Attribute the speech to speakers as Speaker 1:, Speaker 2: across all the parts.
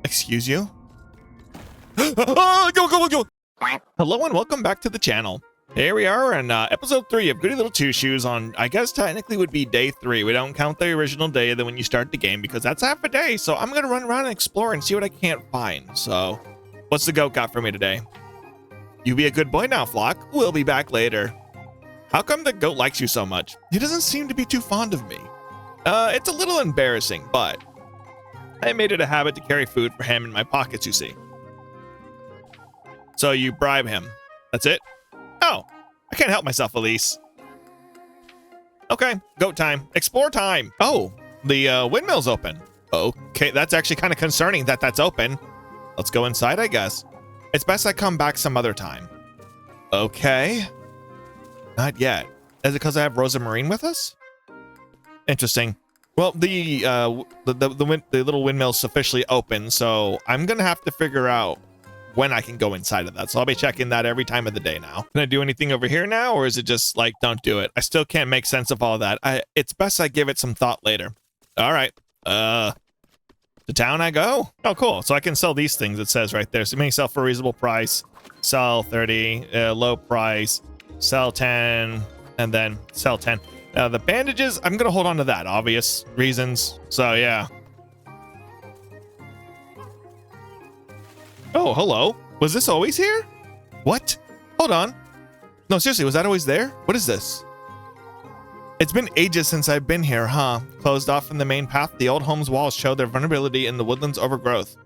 Speaker 1: Excuse you? Go. Hello and welcome back to the channel. Here we are in episode 3 of Goody Little Two Shoes on, I guess technically would be day 3. We don't count the original day when you start the game because that's half a day. So I'm going to run around and explore and see what I can't find. So what's the goat got for me today? You be a good boy now, Flock. We'll be back later. How come the goat likes you so much? He doesn't seem to be too fond of me. It's a little embarrassing, but I made it a habit to carry food for him in my pockets, you see. So you bribe him. That's it? Oh, I can't help myself, Elise. Okay, goat time. Explore time. Oh, the windmill's open. Okay, that's actually kind of concerning that that's open. Let's go inside, I guess. It's best I come back some other time. Okay. Not yet. Is it because I have ROZENMARINE with us? Interesting. Well, the little windmill's officially open, so I'm gonna have to figure out when I can go inside of that. So I'll be checking that every time of the day now. Can I do anything over here now, or is it just like, don't do it? I still can't make sense of all that. It's best I give it some thought later. All right. To town I go. Oh, cool. So I can sell these things, it says right there. So you may sell for a reasonable price, sell 30, low price, sell 10, and then sell 10. The bandages, I'm going to hold on to that. Obvious reasons. So, yeah. Oh, hello. Was this always here? What? Hold on. No, seriously, was that always there? What is this? It's been ages since I've been here, huh? Closed off from the main path, the old home's walls show their vulnerability in the woodland's overgrowth.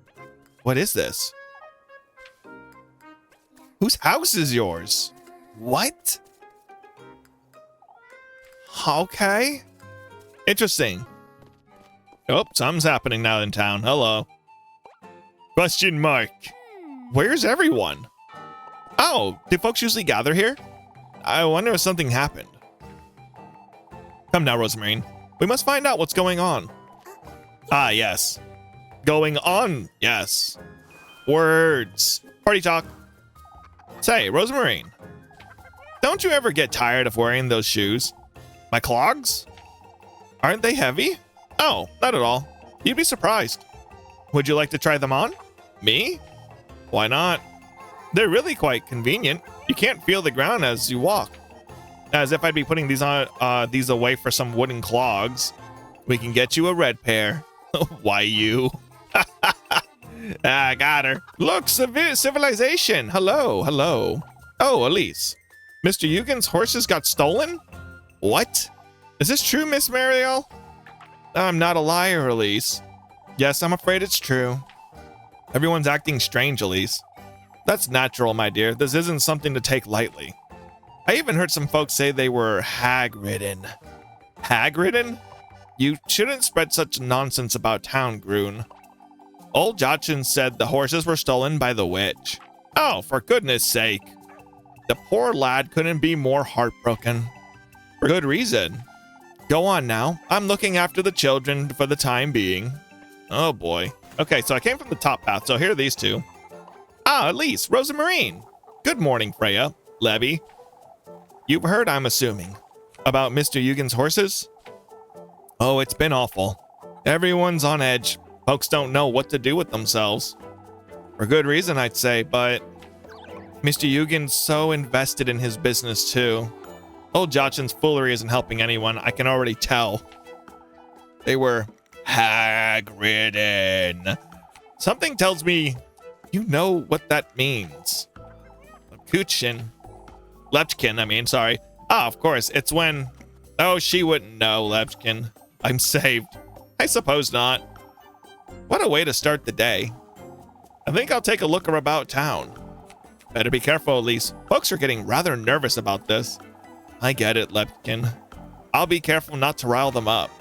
Speaker 1: What is this? Whose house is yours? What? Okay. Interesting. Oh, something's happening now in town. Hello. Question mark. Where's everyone? Oh, do folks usually gather here? I wonder if something happened. Come now, ROZENMARINE. We must find out what's going on. Ah, yes. Going on, yes. Words. Party talk. Say, ROZENMARINE, don't you ever get tired of wearing those shoes? My clogs? Aren't they heavy? Oh, not at all. You'd be surprised. Would you like to try them on? Me? Why not? They're really quite convenient. You can't feel the ground as you walk. As if I'd be putting these on these away for some wooden clogs. We can get you a red pair. Why you? I got her. Look, civilization. Hello. Oh, Elise. Mr. Eugen's horses got stolen? What? Is this true, Miss Mariel? I'm not a liar, Elise. Yes, I'm afraid it's true. Everyone's acting strange, Elise. That's natural, my dear. This isn't something to take lightly. I even heard some folks say they were hag-ridden. Hag-ridden? You shouldn't spread such nonsense about town, Groon. Old Jotchin said the horses were stolen by the witch. Oh, for goodness sake. The poor lad couldn't be more heartbroken. For good reason. Go on now. I'm looking after the children for the time being. Oh boy. Okay, so I came from the top path, so here are these two. Ah, Elise, ROZENMARINE. Good morning, Freya. Levy. You've heard, I'm assuming, about Mr. Eugen's horses? Oh, it's been awful. Everyone's on edge. Folks don't know what to do with themselves. For good reason, I'd say, but Mr. Eugen's so invested in his business, too. Old Jotchin's foolery isn't helping anyone, I can already tell. They were hag-ridden. Something tells me you know what that means. Lepchkin, sorry. Ah, of course, it's when... Oh, she wouldn't know, Lepchkin. I'm saved. I suppose not. What a way to start the day. I think I'll take a look about town. Better be careful, Elise. Folks are getting rather nervous about this. I get it, Lepchkin. I'll be careful not to rile them up.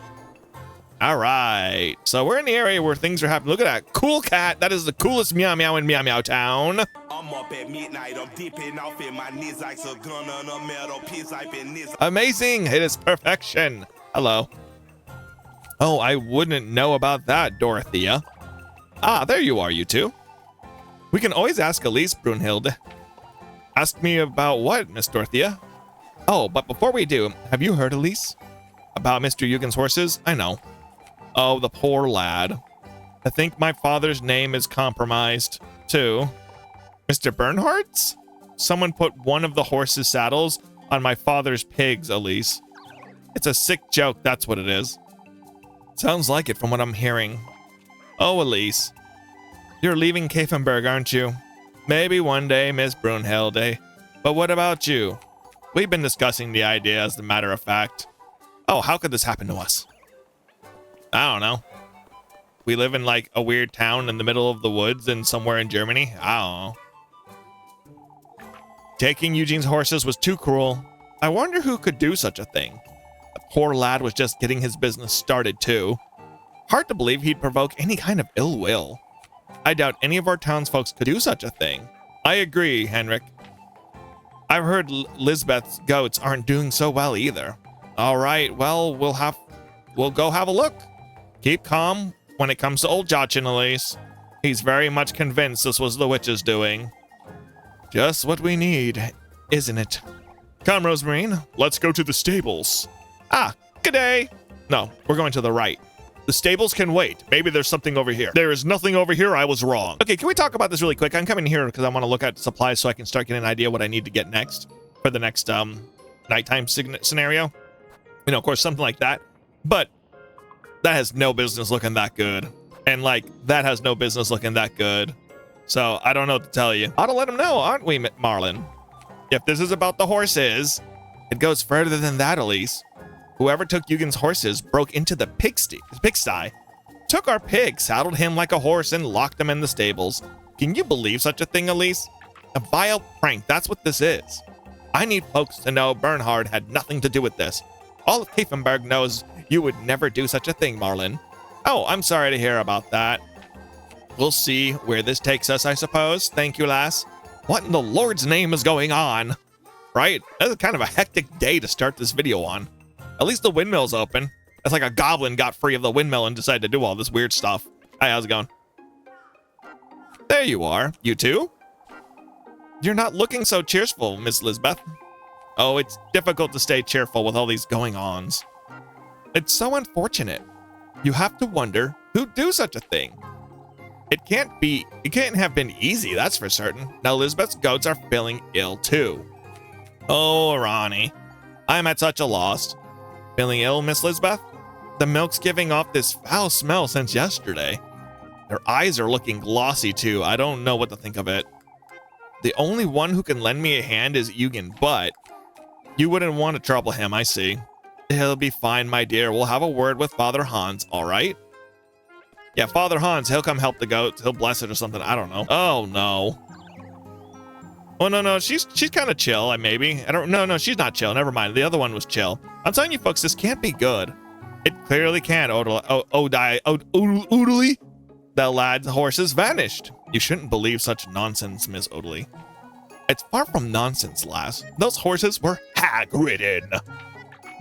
Speaker 1: All right. So we're in the area where things are happening. Look at that cool cat. That is the coolest meow meow in Meow Meow Town.
Speaker 2: I'm up at midnight. I'm dipping off in my knees like a gun on a metal piece. I've been this.
Speaker 1: Amazing. It is perfection. Hello. Oh, I wouldn't know about that, Dorothea. Ah, there you are, you two. We can always ask Elise, Brunhilde. Ask me about what, Miss Dorothea? Oh, but before we do, have you heard, Elise? About Mr. Eugen's horses? I know. Oh, the poor lad. I think my father's name is compromised, too. Mr. Bernhardt's? Someone put one of the horse's saddles on my father's pigs, Elise. It's a sick joke, that's what it is. Sounds like it from what I'm hearing. Oh, Elise. You're leaving Kaefenberg, aren't you? Maybe one day, Miss Brunhilde. But what about you? We've been discussing the idea as a matter of fact. Oh, how could this happen to us? I don't know. We live in like a weird town in the middle of the woods and somewhere in Germany. I don't know. Taking Eugene's horses was too cruel. I wonder who could do such a thing. The poor lad was just getting his business started too. Hard to believe he'd provoke any kind of ill will. I doubt any of our townsfolk could do such a thing. I agree, Henrik. I've heard Lisbeth's goats aren't doing so well either. All right, well, we'll go have a look. Keep calm when it comes to old Jachin, Elise. He's very much convinced this was the witch's doing. Just what we need, isn't it? Come, Rosemarine, let's go to the stables. Ah, good day. No, we're going to the right. The stables can wait. Maybe there's something over here. There is nothing over here. I was wrong. Okay, can we talk about this really quick? I'm coming here because I want to look at supplies so I can start getting an idea what I need to get next for the next nighttime scenario. You know, of course, something like that. But that has no business looking that good. And like, that has no business looking that good. So I don't know what to tell you. Ought to let him know, aren't we, Marlin? If this is about the horses, it goes further than that, Elise. Whoever took Eugen's horses broke into the pigsty, took our pig, saddled him like a horse, and locked him in the stables. Can you believe such a thing, Elise? A vile prank, that's what this is. I need folks to know Bernhard had nothing to do with this. All of Kaefenberg knows you would never do such a thing, Marlin. Oh, I'm sorry to hear about that. We'll see where this takes us, I suppose. Thank you, lass. What in the Lord's name is going on? Right? That's kind of a hectic day to start this video on. At least the windmill's open. It's like a goblin got free of the windmill and decided to do all this weird stuff. Hi, how's it going? There you are. You too? You're not looking so cheerful, Miss Lisbeth. Oh, it's difficult to stay cheerful with all these going-ons. It's so unfortunate. You have to wonder who'd do such a thing. It can't have been easy, that's for certain. Now Lisbeth's goats are feeling ill too. Oh, Ronnie, I'm at such a loss. Feeling ill, Miss Lisbeth? The milk's giving off this foul smell since yesterday. Their eyes are looking glossy too. I don't know what to think of it. The only one who can lend me a hand is Eugen, but you wouldn't want to trouble him, I see. He'll be fine, my dear. We'll have a word with Father Hans, all right? Yeah, Father Hans, he'll come help the goat. He'll bless it or something. I don't know. Oh, no. Oh, no. She's kind of chill, maybe. No, she's not chill. Never mind. The other one was chill. I'm telling you, folks, this can't be good. It clearly can't, Oodly. The lad's horses vanished. You shouldn't believe such nonsense, Miss Oodly. It's far from nonsense, lass. Those horses were hag-ridden.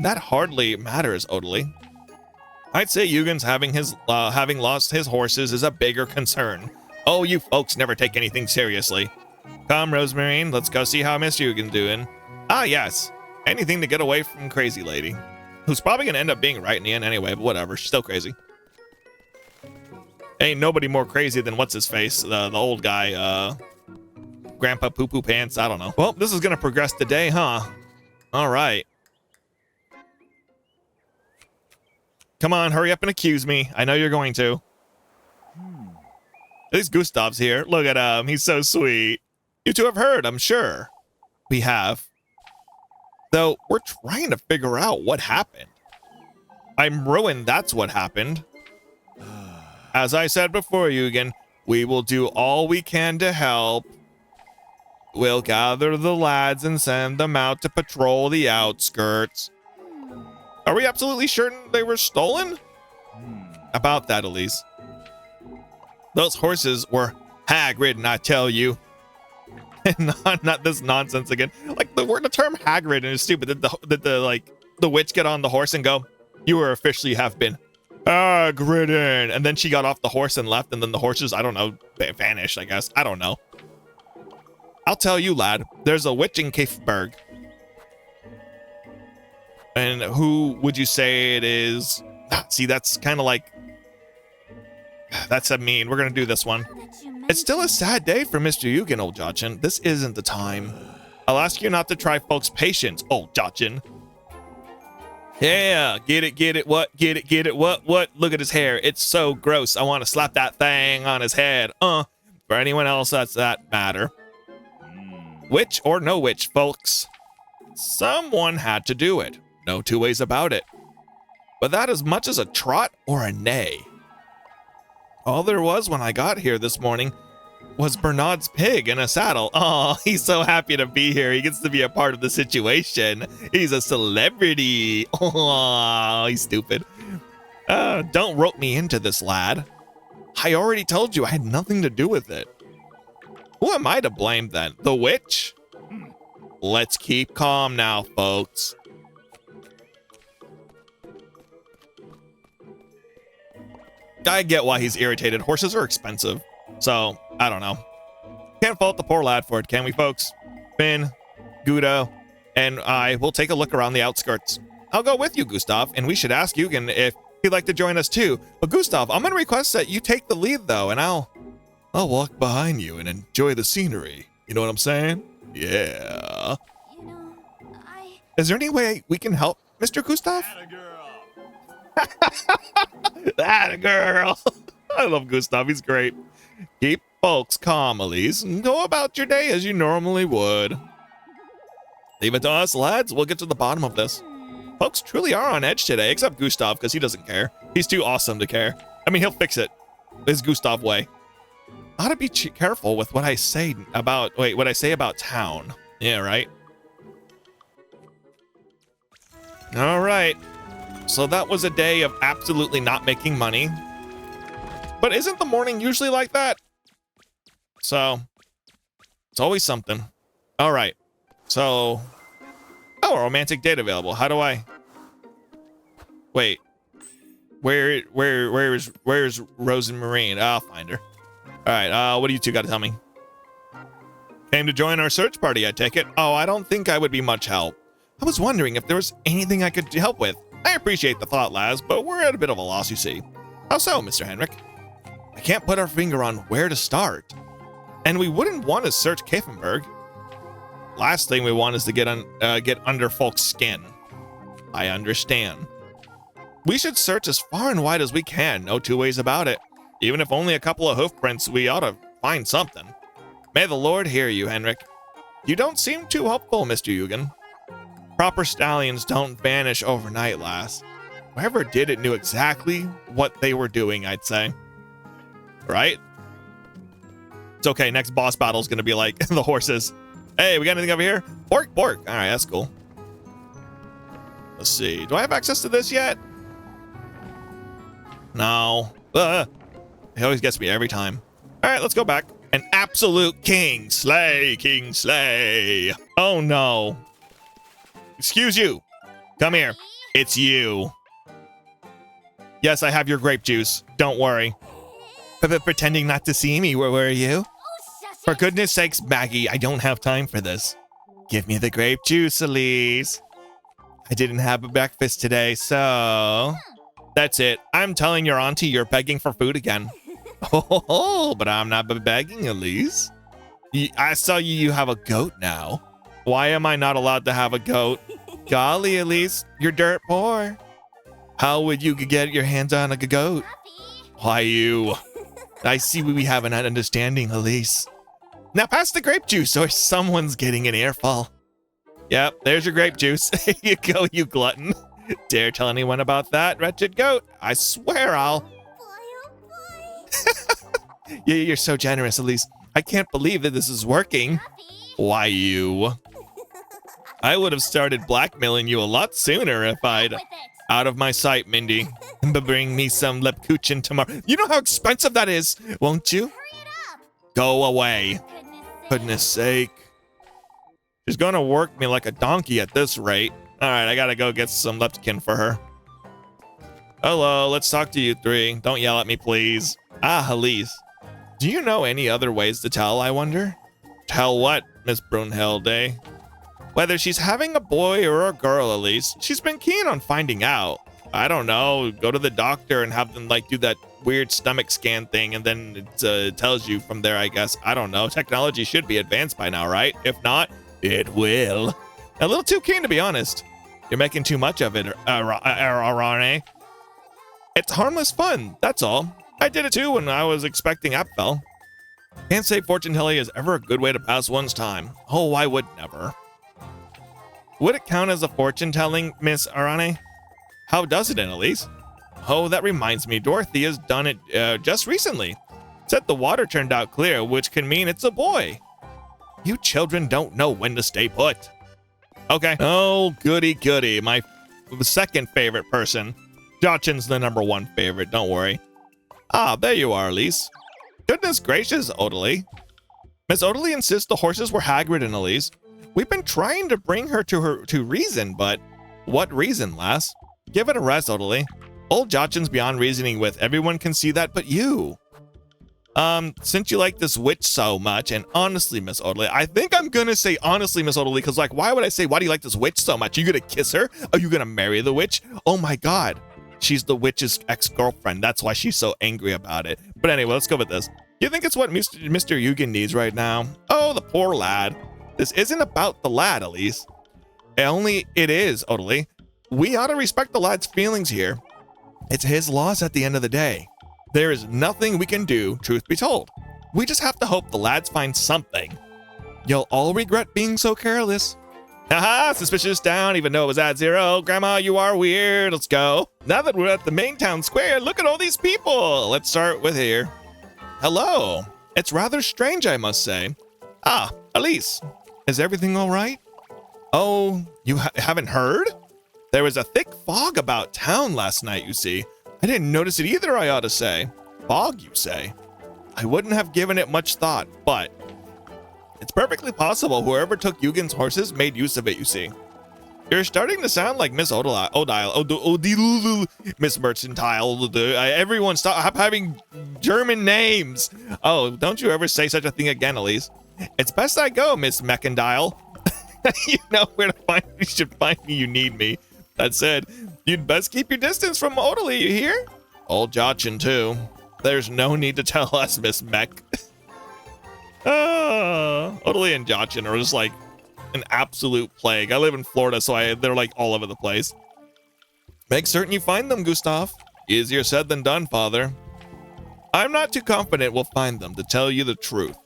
Speaker 1: That hardly matters, Oodly. I'd say Eugen's having lost his horses is a bigger concern. Oh, you folks never take anything seriously. Come, Rosemarine, let's go see how Miss Eugen's doing. Ah, yes. Anything to get away from crazy lady. Who's probably gonna end up being right in the end anyway, but whatever, she's still crazy. Ain't nobody more crazy than what's-his-face, the old guy, Grandpa Poo-Poo Pants, I don't know. Well, this is gonna progress today, huh? All right. Come on, hurry up and accuse me. I know you're going to. At least Gustav's here. Look at him. He's so sweet. You two have heard, I'm sure. We have. Though, we're trying to figure out what happened. I'm ruined, that's what happened. As I said before, Eugen, we will do all we can to help. We'll gather the lads and send them out to patrol the outskirts. Are we absolutely certain they were stolen? About that, Elise. Those horses were hag-ridden, I tell you. not this nonsense again. Like, the term hag-ridden is stupid. Did the witch get on the horse and go, you are officially have been hag-ridden? And then she got off the horse and left, and then the horses, I don't know, vanished, I guess. I don't know. I'll tell you, lad, there's a witch in Kaefenberg. And who would you say it is? See, that's kind of like... That's a mean. We're gonna do this one. It's still a sad day for Mr. Yugen, old Jachin. This isn't the time. I'll ask you not to try folks' patience, old Jachin. Yeah, get it, what? Get it, what? Look at his hair. It's so gross. I want to slap that thing on his head. For anyone else that's that matter. Witch or no witch, folks. Someone had to do it. No two ways about it. But that as much as a trot or a neigh. All there was when I got here this morning was Bernard's pig in a saddle. Oh, he's so happy to be here. He gets to be a part of the situation. He's a celebrity. Oh, he's stupid. Don't rope me into this, lad. I already told you I had nothing to do with it. Who am I to blame then? The witch? Let's keep calm now, folks. I get why he's irritated. Horses are expensive. So, I don't know. Can't fault the poor lad for it, can we, folks? Finn, Gudo, and I will take a look around the outskirts. I'll go with you, Gustav, and we should ask Yugen if he'd like to join us too. But Gustav, I'm gonna request that you take the lead though, and I'll walk behind you and enjoy the scenery. You know what I'm saying? Yeah.
Speaker 3: You know,
Speaker 1: Is there any way we can help, Mr. Gustav? That girl. I love Gustav. He's great. Keep folks calm, Elise, and go about your day as you normally would. Leave it to us, lads. We'll get to the bottom of this. Folks truly are on edge today, except Gustav, because he doesn't care. He's too awesome to care. I mean, he'll fix it. His Gustav way. I ought to be careful with what I say about... Wait, what I say about town. Yeah, right? All right. So that was a day of absolutely not making money. But isn't the morning usually like that? So, it's always something. All right. So, oh, a romantic date available. How do I... Wait. Where's ROZENMARINE? I'll find her. All right. What do you two got to tell me? Came to join our search party, I take it. Oh, I don't think I would be much help. I was wondering if there was anything I could help with. I appreciate the thought, Laz, but we're at a bit of a loss, you see. How so, Mr. Henrik? I can't put our finger on where to start. And we wouldn't want to search Kaffenberg. Last thing we want is to get under folks' skin. I understand. We should search as far and wide as we can, no two ways about it. Even if only a couple of hoof prints, we ought to find something. May the Lord hear you, Henrik. You don't seem too hopeful, Mr. Yugen. Proper stallions don't vanish overnight, lass. Whoever did it knew exactly what they were doing, I'd say. Right? It's okay, next boss battle is going to be like the horses. Hey, we got anything over here? Pork. All right, that's cool. Let's see. Do I have access to this yet? No. He always gets me every time. All right, let's go back. An absolute king slay. Oh, no. Excuse you. Come here. It's you. Yes, I have your grape juice. Don't worry. Pretending not to see me, where were you? For goodness sakes, Maggie, I don't have time for this. Give me the grape juice, Elise. I didn't have a breakfast today, so... That's it. I'm telling your auntie you're begging for food again. Oh, but I'm not begging, Elise. I saw you have a goat now. Why am I not allowed to have a goat? Golly, Elise, you're dirt poor. How would you get your hands on a goat? Why, you... I see we have an understanding, Elise. Now pass the grape juice or someone's getting an earful. Yep, there's your grape juice. Here you go, you glutton. Dare tell anyone about that, wretched goat. I swear I'll... You're so generous, Elise. I can't believe that this is working. Why, you... I would have started blackmailing you a lot sooner if I'd... Out of my sight, Mindy. But bring me some Lepkuchen tomorrow. You know how expensive that is, won't you? Go away. Goodness sake. She's gonna work me like a donkey at this rate. Alright, I gotta go get some Lepkin for her. Hello, let's talk to you three. Don't yell at me, please. Ah, Elise. Do you know any other ways to tell, I wonder? Tell what, Miss Brunhilde? Whether she's having a boy or a girl, Elise. She's been keen on finding out. I don't know, go to the doctor and have them like do that weird stomach scan thing, and then it tells you from there, I guess. I don't know. Technology should be advanced by now, right? If not, it will. A little too keen, to be honest. You're making too much of it, Arane. It's harmless fun, that's all. I did it too when I was expecting Apfel. Can't say fortune telling is ever a good way to pass one's time. Oh, I would never. Would it count as a fortune telling, Miss Arane? How does it, Annalise? Oh, that reminds me, Dorothy has done it just recently. Said the water turned out clear, which can mean it's a boy. You children don't know when to stay put. Okay. Oh, goody goody, my second favorite person. Jochin's the number one favorite, don't worry. Ah, there you are, Elise. Goodness gracious, Odalie. Miss Odalie insists the horses were hag-ridden, Elise. We've been trying to bring her to reason, but what reason, lass? Give it a rest, Odalie. Old Jochin's beyond reasoning with. Everyone can see that but you. Since you like this witch so much, and honestly, Miss Odalie, I think I'm gonna say honestly, Miss Odalie, because like, why would I say, why do you like this witch so much? Are you gonna kiss her? Are you gonna marry the witch? Oh my god. She's the witch's ex-girlfriend. That's why she's so angry about it. But anyway, let's go with this. You think it's what Mr. Yugen needs right now? Oh, the poor lad. This isn't about the lad, Elise. Only it is, Odalie. We ought to respect the lad's feelings here. It's his loss at the end of the day. There is nothing we can do, truth be told. We just have to hope the lads find something. You'll all regret being so careless. Haha, suspicious down, even though it was at 0. Grandma, you are weird. Let's go. Now that we're at the main town square, look at all these people. Let's start with here. Hello. It's rather strange, I must say. Ah, Elise. Is everything all right? Oh, you haven't heard? There was a thick fog about town last night, you see. I didn't notice it either, I ought to say. Fog, you say? I wouldn't have given it much thought, but it's perfectly possible whoever took Yugen's horses made use of it, you see. You're starting to sound like Miss Odile, Miss Mercantile. Everyone stop having German names. Oh, don't you ever say such a thing again, Elise. It's best I go, Miss Mechandile. You know where to find me. You should find me. You need me. That said, you'd best keep your distance from Odalie, you hear? Old Jochin, too. There's no need to tell us, Miss Mech. Odalie and Jochin are just like an absolute plague. I live in Florida, so they're like all over the place. Make certain you find them, Gustav. Easier said than done, father. I'm not too confident we'll find them, to tell you the truth.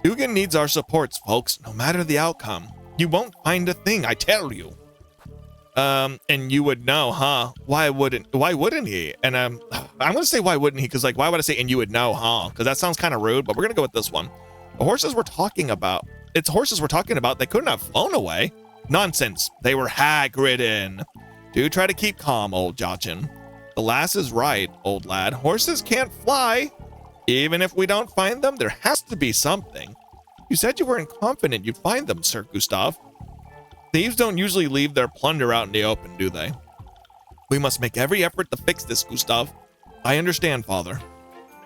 Speaker 1: Yugen needs our supports, folks, no matter the outcome. You won't find a thing, I tell you. And you would know, huh? Why wouldn't he? And I'm gonna say why wouldn't he? Because like, why would I say and you would know, huh? Because that sounds kind of rude, but we're gonna go with this one. The horses we're talking about. It's horses we're talking about. They couldn't have flown away. Nonsense. They were hag-ridden. Do try to keep calm, old Jochin. The lass is right, old lad. Horses can't fly. Even if we don't find them, there has to be something. You said you weren't confident you'd find them, Sir Gustav. Thieves don't usually leave their plunder out in the open, do they? We must make every effort to fix this, Gustav. I understand, father.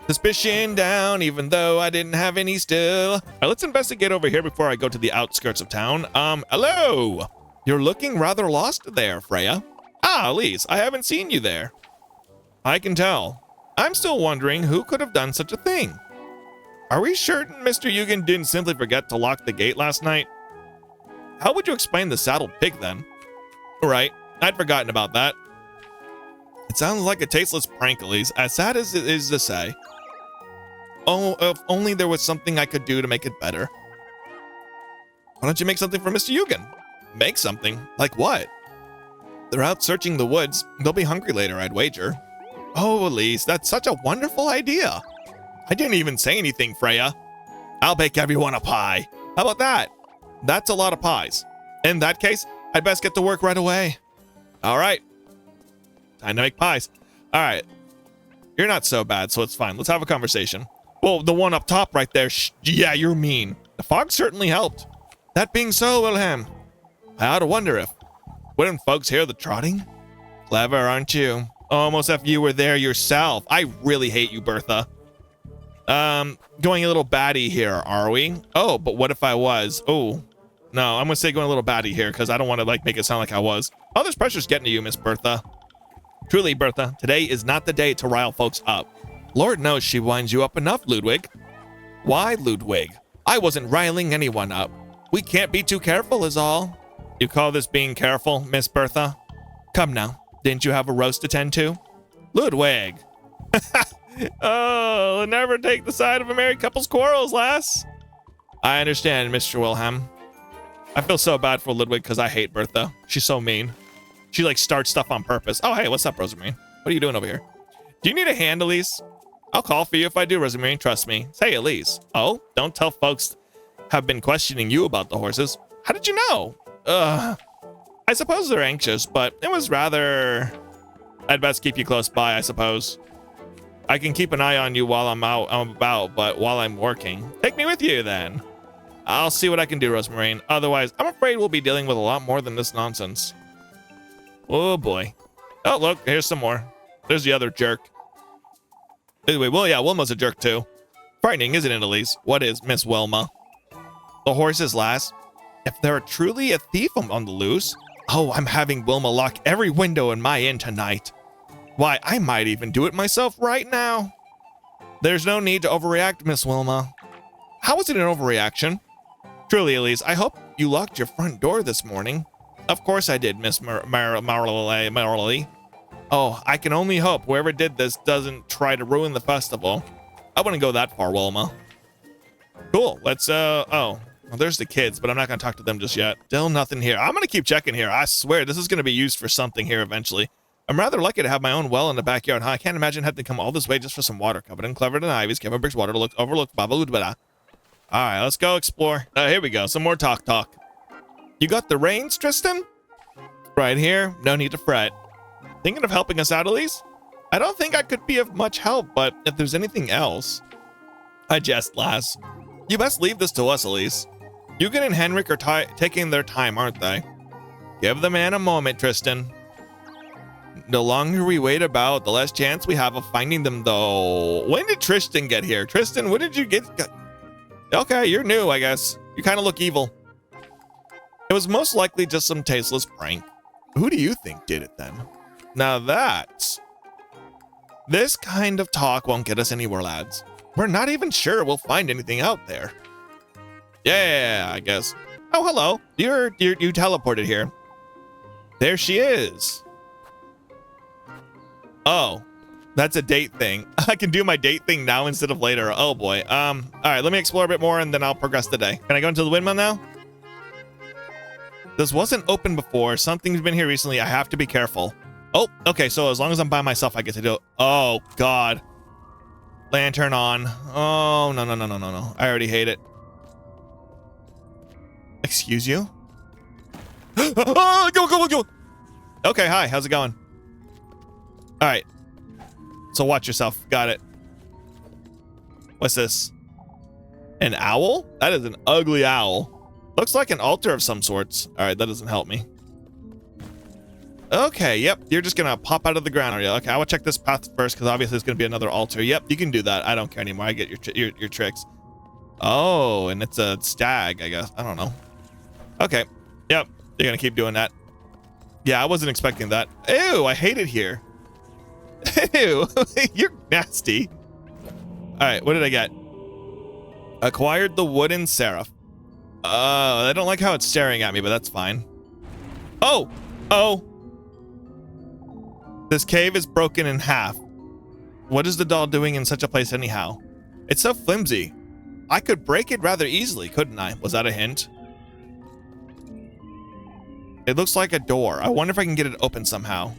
Speaker 1: Suspicion down, even though I didn't have any still. All right, let's investigate over here before I go to the outskirts of town. Hello! You're looking rather lost there, Freya. Ah, Elise, I haven't seen you there. I can tell. I'm still wondering who could have done such a thing. Are we certain Mr. Yugen didn't simply forget to lock the gate last night? How would you explain the saddled pig then? Right, I'd forgotten about that. It sounds like a tasteless prank, Elise, as sad as it is to say. Oh, if only there was something I could do to make it better. Why don't you make something for Mr. Yugen? Make something? Like what? They're out searching the woods. They'll be hungry later, I'd wager. Oh, Elise, that's such a wonderful idea. I didn't even say anything, Freya. I'll bake everyone a pie. How about that? That's a lot of pies. In that case, I'd best get to work right away. All right. Time to make pies. All right. You're not so bad, so it's fine. Let's have a conversation. Well, the one up top right there. Yeah, you're mean. The fog certainly helped. That being so, Wilhelm, I ought to wonder if... Wouldn't folks hear the trotting? Clever, aren't you? Almost if you were there yourself. I really hate you, Bertha. Going a little batty here, are we? Oh, but what if I was? Oh, no, I'm gonna say going a little batty here because I don't want to like make it sound like I was. Oh, this pressure's getting to you, Miss Bertha. Truly, Bertha, today is not the day to rile folks up. Lord knows she winds you up enough, Ludwig. Why, Ludwig? I wasn't riling anyone up. We can't be too careful is all. You call this being careful, Miss Bertha? Come now, didn't you have a roast to tend to? Ludwig. Oh, never take the side of a married couple's quarrels, lass. I understand, Mr. Wilhelm. I feel so bad for Ludwig because I hate Bertha. She's so mean. She like starts stuff on purpose. Oh, hey, what's up, Rosemarine? What are you doing over here? Do you need a hand, Elise? I'll call for you if I do, Rosemarine. Trust me. Say, Elise. Oh, don't tell folks have been questioning you about the horses. How did you know? I suppose they're anxious, but it was rather... I'd best keep you close by, I suppose. I can keep an eye on you while I'm about, but while I'm working. Take me with you, then. I'll see what I can do, Rosemarine. Otherwise, I'm afraid we'll be dealing with a lot more than this nonsense. Oh, boy. Oh, look, here's some more. There's the other jerk. Anyway, well, yeah, Wilma's a jerk, too. Frightening, isn't it, Elise? What is, Miss Wilma? The horses, lass. If they're truly a thief on the loose... Oh, I'm having Wilma lock every window in my inn tonight. Why, I might even do it myself right now. There's no need to overreact, Miss Wilma. How is it an overreaction? Truly, Elise, I hope you locked your front door this morning. Of course I did, Miss Marley. Oh, I can only hope whoever did this doesn't try to ruin the festival. I wouldn't go that far, Wilma. Cool, let's, oh. Well, there's the kids, but I'm not going to talk to them just yet. Still nothing here. I'm going to keep checking here. I swear, this is going to be used for something here eventually. I'm rather lucky to have my own well in the backyard, huh? I can't imagine having to come all this way just for some water. Covered in clever and ivies, Kevin brings water to look overlooked. All right, let's go explore. Here we go. Some more talk. You got the reins, Tristan? Right here. No need to fret. Thinking of helping us out, Elise? I don't think I could be of much help, but if there's anything else... I jest, lass. You best leave this to us, Elise. Eugen and Henrik are taking their time, aren't they? Give the man a moment, Tristan. The longer we wait about, the less chance we have of finding them, though. When did Tristan get here? Tristan, when did you get... Okay, you're new, I guess. You kind of look evil. It was most likely just some tasteless prank. Who do you think did it, then? Now that's... This kind of talk won't get us anywhere, lads. We're not even sure we'll find anything out there. Yeah, I guess. Oh, hello. You teleported here. There she is. Oh, that's a date thing. I can do my date thing now instead of later. Oh boy. All right, let me explore a bit more and then I'll progress the day. Can I go into the windmill now? This wasn't open before. Something's been here recently. I have to be careful. Oh, okay. So as long as I'm by myself, I get to do it. Oh God. Lantern on. Oh, no. I already hate it. Excuse you? Oh, go. Okay, hi. How's it going? All right. So watch yourself. Got it. What's this? An owl? That is an ugly owl. Looks like an altar of some sorts. All right, that doesn't help me. Okay, yep. You're just going to pop out of the ground, are you? Okay, I will check this path first because obviously it's going to be another altar. Yep, you can do that. I don't care anymore. I get your tricks. Oh, and it's a stag, I guess. I don't know. Okay. Yep, you're going to keep doing that. Yeah, I wasn't expecting that. Ew, I hate it here. Ew, you're nasty. All right, what did I get? Acquired the wooden seraph. I don't like how it's staring at me, but that's fine. Oh. This cave is broken in half. What is the doll doing in such a place anyhow? It's so flimsy. I could break it rather easily, couldn't I? Was that a hint? It looks like a door. I wonder if I can get it open somehow.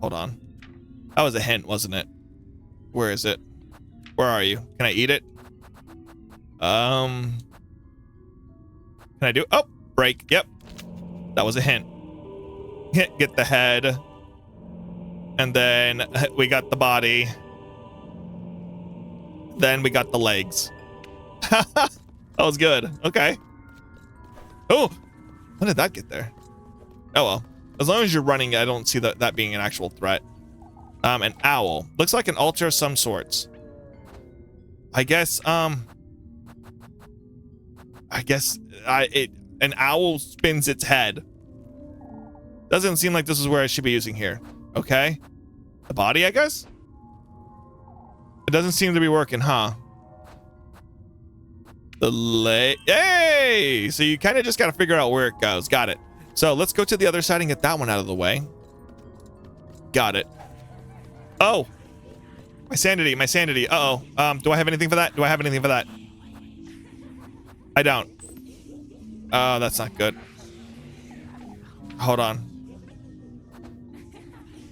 Speaker 1: Hold on. That was a hint, wasn't it? Where is it? Where are you? Can I eat it? Can I do? Oh, break. Yep. That was a hint. Get the head. And then we got the body. Then we got the legs. That was good. Okay. Oh, when did that get there? Oh, well. As long as you're running, I don't see that being an actual threat. An owl. Looks like an altar of some sorts. I guess, an owl spins its head. Doesn't seem like this is where I should be using here. Okay. The body, I guess? It doesn't seem to be working, huh? The leg. Hey! So you kind of just got to figure out where it goes. Got it. So let's go to the other side and get that one out of the way. Got it. Oh! My sanity, my sanity. Uh-oh. Do I have anything for that? Do I have anything for that? I don't. Oh, that's not good. Hold on.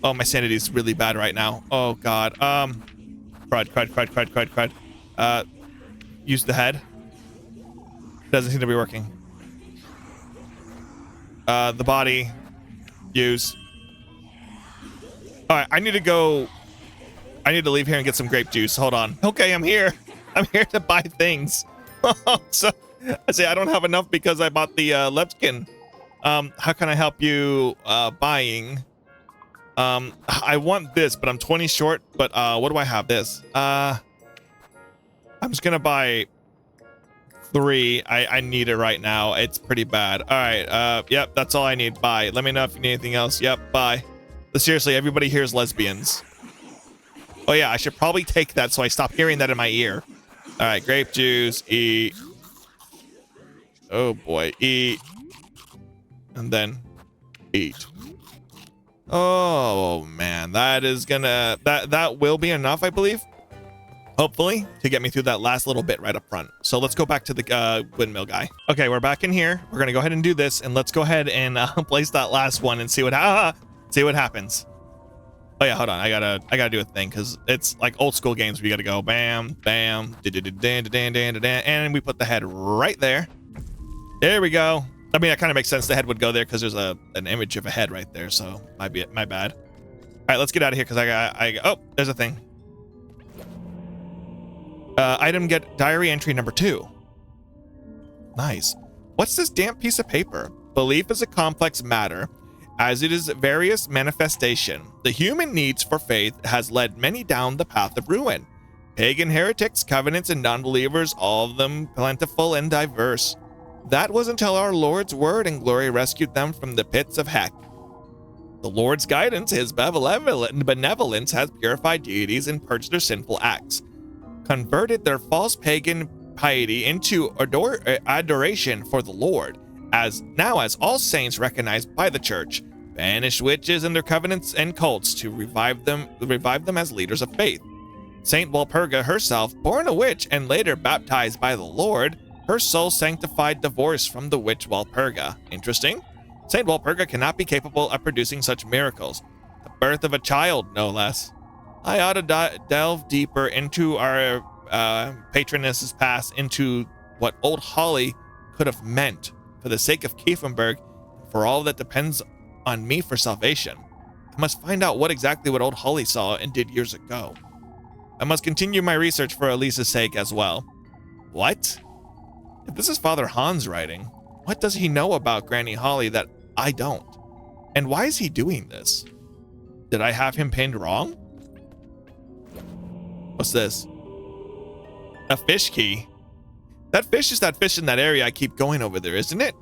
Speaker 1: Oh, my sanity is really bad right now. Oh, God. Crud. Use the head. Doesn't seem to be working. The body. Use. All right, I need to go. I need to leave here and get some grape juice. Hold on. Okay, I'm here. I'm here to buy things. So, I say I don't have enough because I bought the Lepkin. How can I help you buying? I want this, but I'm 20 short. But what do I have? This. I'm just gonna buy 3. I need it right now. It's pretty bad. All right. Yep. That's all I need. Bye. Let me know if you need anything else. Yep. Bye. But seriously, everybody here is lesbians. Oh yeah, I should probably take that so I stop hearing that in my ear. All right. Grape juice. Eat. Oh boy. Eat. And then eat. Oh man, that is gonna that will be enough, I believe. Hopefully, to get me through that last little bit right up front. So let's go back to the windmill guy. Okay, we're back in here. We're gonna go ahead and do this, and let's go ahead and place that last one and see what happens. Oh yeah, hold on. I gotta do a thing because it's like old school games where you gotta go bam, bam, and we put the head right there. There we go. I mean, that kind of makes sense. The head would go there because there's an image of a head right there. So might be my bad. All right, let's get out of here because oh, there's a thing. Item get diary entry number 2. Nice. What's this damp piece of paper? Belief is a complex matter, as it is various manifestation. The human needs for faith has led many down the path of ruin. Pagan heretics, covenants, and non-believers, all of them plentiful and diverse. That was until our Lord's word and glory rescued them from the pits of heck. The Lord's guidance, his benevolence has purified deities and purged their sinful acts, converted their false pagan piety into adoration for the Lord, as all saints recognized by the church, banished witches and their covenants and cults to revive them as leaders of faith. Saint Walpurga herself, born a witch and later baptized by the Lord, her soul sanctified divorce from the witch Walpurga. Interesting. Saint Walpurga cannot be capable of producing such miracles. The birth of a child, no less. I ought to delve deeper into our patroness's past, into what old Holly could have meant for the sake of Kiefenberg, for all that depends on me for salvation. I must find out what old Holly saw and did years ago. I must continue my research for Elisa's sake as well. What? If this is Father Hans writing, what does he know about Granny Holly that I don't? And why is he doing this? Did I have him pinned wrong? What's this? A fish key. That fish is that fish in that area. I keep going over there, isn't it?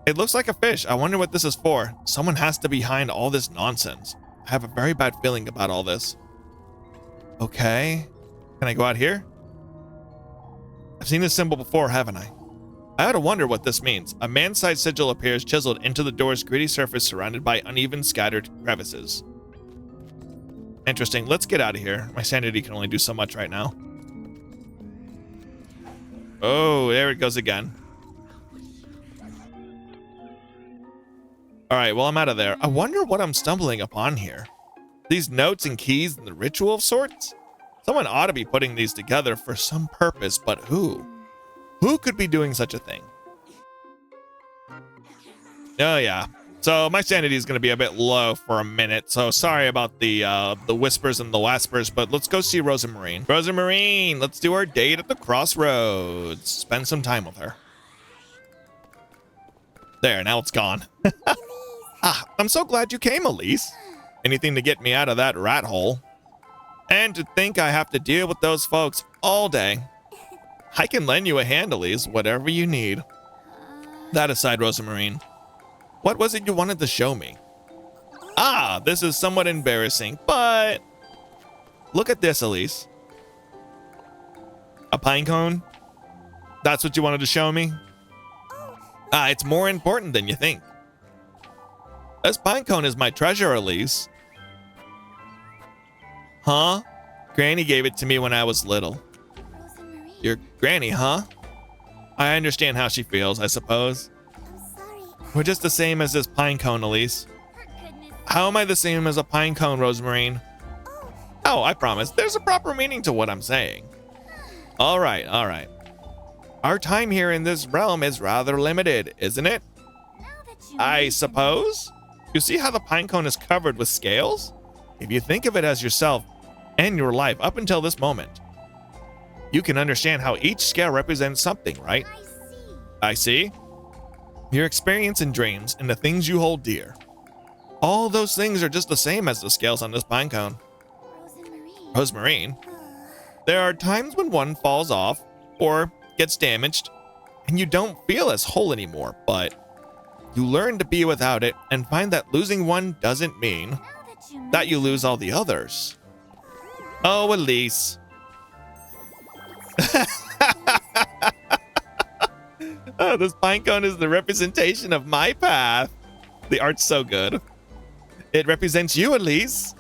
Speaker 1: It looks like a fish. I wonder what this is for. Someone has to be behind all this nonsense. I have a very bad feeling about all this. Okay. Can I go out here? I've seen this symbol before, haven't I? I ought to wonder what this means. A man-sized sigil appears chiseled into the door's gritty surface surrounded by uneven, scattered crevices. Interesting. Let's get out of here. My sanity can only do so much right now. Oh, there it goes again. All right, well, I'm out of there. I wonder what I'm stumbling upon here. These notes and keys and the ritual of sorts? Someone ought to be putting these together for some purpose, but who? Who could be doing such a thing? Oh, yeah. So my sanity is going to be a bit low for a minute, so sorry about the whispers and the whispers, but let's go see ROZENMARINE. ROZENMARINE, let's do our date at the crossroads. Spend some time with her. There, now it's gone. I'm so glad you came, Elise. Anything to get me out of that rat hole. And to think I have to deal with those folks all day. I can lend you a hand, Elise, whatever you need. That aside, ROZENMARINE, what was it you wanted to show me? this is somewhat embarrassing, but look at this, Elise. A pine cone? That's what you wanted to show me? It's more important than you think. This pine cone is my treasure, Elise. Huh? Granny gave it to me when I was little. Your granny, huh? I understand how she feels, I suppose. We're just the same as this pine cone, Elise. How am I the same as a pine cone, Rosemarine? Oh, I promise. There's a proper meaning to what I'm saying. All right, all right. Our time here in this realm is rather limited, isn't it? I suppose? You see how the pine cone is covered with scales? If you think of it as yourself and your life up until this moment, you can understand how each scale represents something, right? I see. Your experience and dreams and the things you hold dear. All those things are just the same as the scales on this pine cone. Rosemarine. There are times when one falls off or gets damaged and you don't feel as whole anymore, but you learn to be without it and find that losing one doesn't mean that you lose all the others. Oh, Elise. Oh, this pine cone is the representation of my path. The art's so good. It represents you, Elise.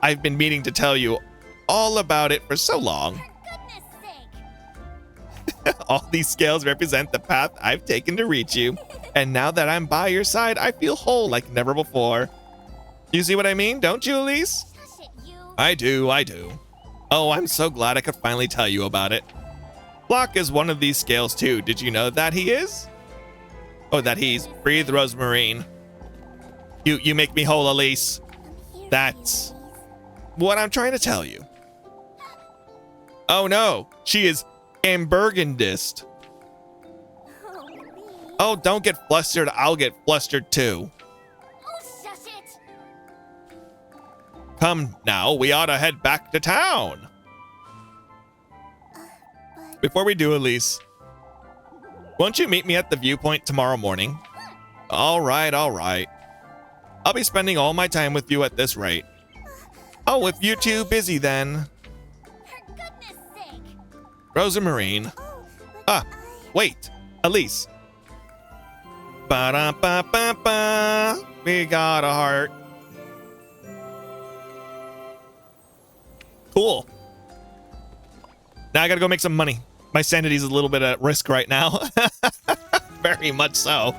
Speaker 1: I've been meaning to tell you all about it for so long. All these scales represent the path I've taken to reach you. And now that I'm by your side, I feel whole like never before. You see what I mean, don't you, Elise? I do, I do. Oh, I'm so glad I could finally tell you about it. Flock is one of these scales too. Did you know that he is? Oh, that he's breathe, Rosemarine. You make me whole, Elise. That's what I'm trying to tell you. Oh no, she is ambergandist. Oh, don't get flustered. I'll get flustered too.
Speaker 3: Oh, shush it.
Speaker 1: Come now, we ought to head back to town. Before we do, Elise, won't you meet me at the viewpoint tomorrow morning? All right, all right. I'll be spending all my time with you at this rate. Oh, if you're too busy then.
Speaker 3: For goodness sake.
Speaker 1: Rosemarine. Wait, Elise. Ba-da-ba-ba-ba. We got a heart. Cool. Now I gotta go make some money. My sanity's a little bit at risk right now. Very much so.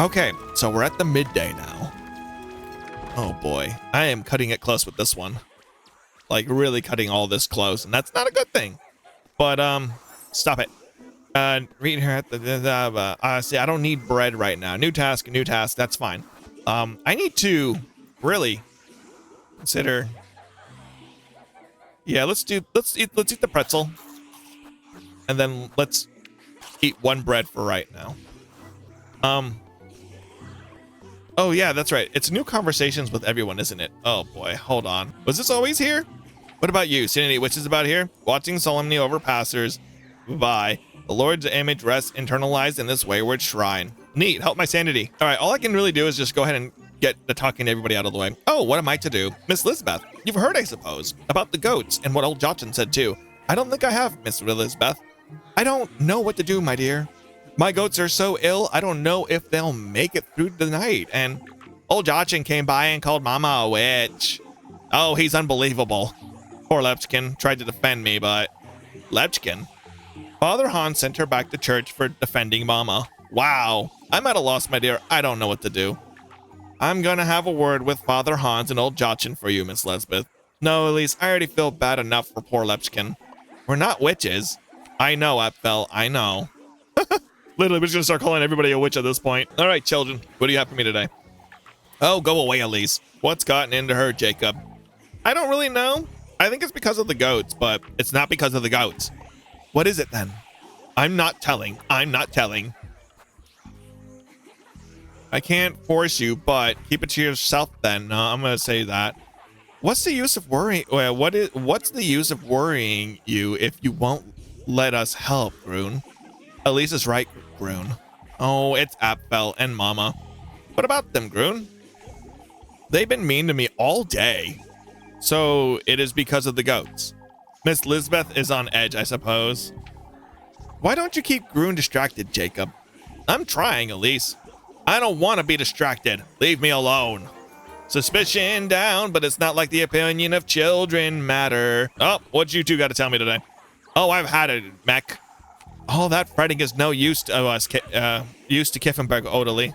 Speaker 1: Okay, so we're at the midday now. Oh boy, I am cutting it close with this one. Like really cutting all this close, and that's not a good thing. But stop it. Read here at the see, I don't need bread right now. New task, that's fine. I need to really consider. Yeah, let's eat the pretzel. And then let's eat one bread for right now. Oh yeah, that's right. It's new conversations with everyone, isn't it? Oh boy, hold on. Was this always here? What about you? Seen any witches about here? Watching solemnly over passers by. The Lord's image rests internalized in this wayward shrine. Neat, help my sanity. All right, all I can really do is just go ahead and get the talking to everybody out of the way. Oh, what am I to do? Miss Lisbeth, you've heard, I suppose, about the goats and what old Jochin said too. I don't think I have, Miss Lisbeth. I don't know what to do, my dear. My goats are so ill, I don't know if they'll make it through the night. And old Jochin came by and called Mama a witch. Oh, he's unbelievable. Poor Lepchkin tried to defend me, but... Lepchkin? Father Hans sent her back to church for defending Mama. Wow. I'm at a loss, my dear. I don't know what to do. I'm gonna have a word with Father Hans and old Jochin for you, Miss Lisbeth. No, Elise, I already feel bad enough for poor Lepchkin. We're not witches. I know, Apfel, I know. Literally, we're just gonna start calling everybody a witch at this point. All right, children, what do you have for me today? Oh, go away, Elise. What's gotten into her, Jacob? I don't really know. I think it's because of the goats, but it's not because of the goats. What is it then? I'm not telling. I'm not telling. I can't force you, but keep it to yourself then. No, I'm gonna say that. What's the use of worrying? What's the use of worrying you if you won't let us help, Groon? Elise is right, Groon. Oh, it's Apfel and Mama. What about them, Groon? They've been mean to me all day. So it is because of the goats. Miss Lisbeth is on edge, I suppose. Why don't you keep Groon distracted, Jacob? I'm trying, Elise. I don't want to be distracted. Leave me alone. Suspicion down, but it's not like the opinion of children matter. Oh, what you two got to tell me today? Oh, I've had it, mech. All that fretting is no use to us, used to Kiffenberg, Odalie.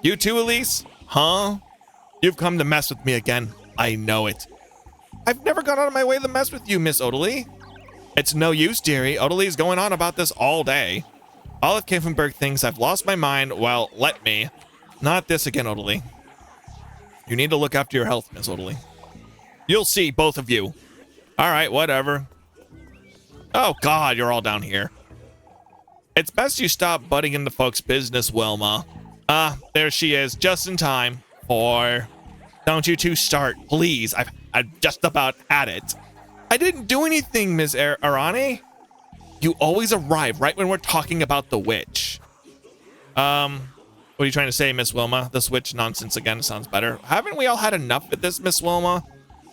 Speaker 1: You too, Elise? Huh? You've come to mess with me again. I know it. I've never gone out of my way to mess with you, Miss Odalie. It's no use, dearie. Odalie's going on about this all day. All of Kiffenberg thinks I've lost my mind. Well, let me. Not this again, Odalie. You need to look after your health, Miss Odalie. You'll see, both of you. All right, whatever. Oh, God, you're all down here. It's best you stop butting into folks' business, Wilma. There she is, just in time. Or don't you two start, please. I've just about had it. I didn't do anything, Miss Arani. You always arrive right when we're talking about the witch. What are you trying to say, Miss Wilma? This witch nonsense again sounds better. Haven't we all had enough of this, Miss Wilma?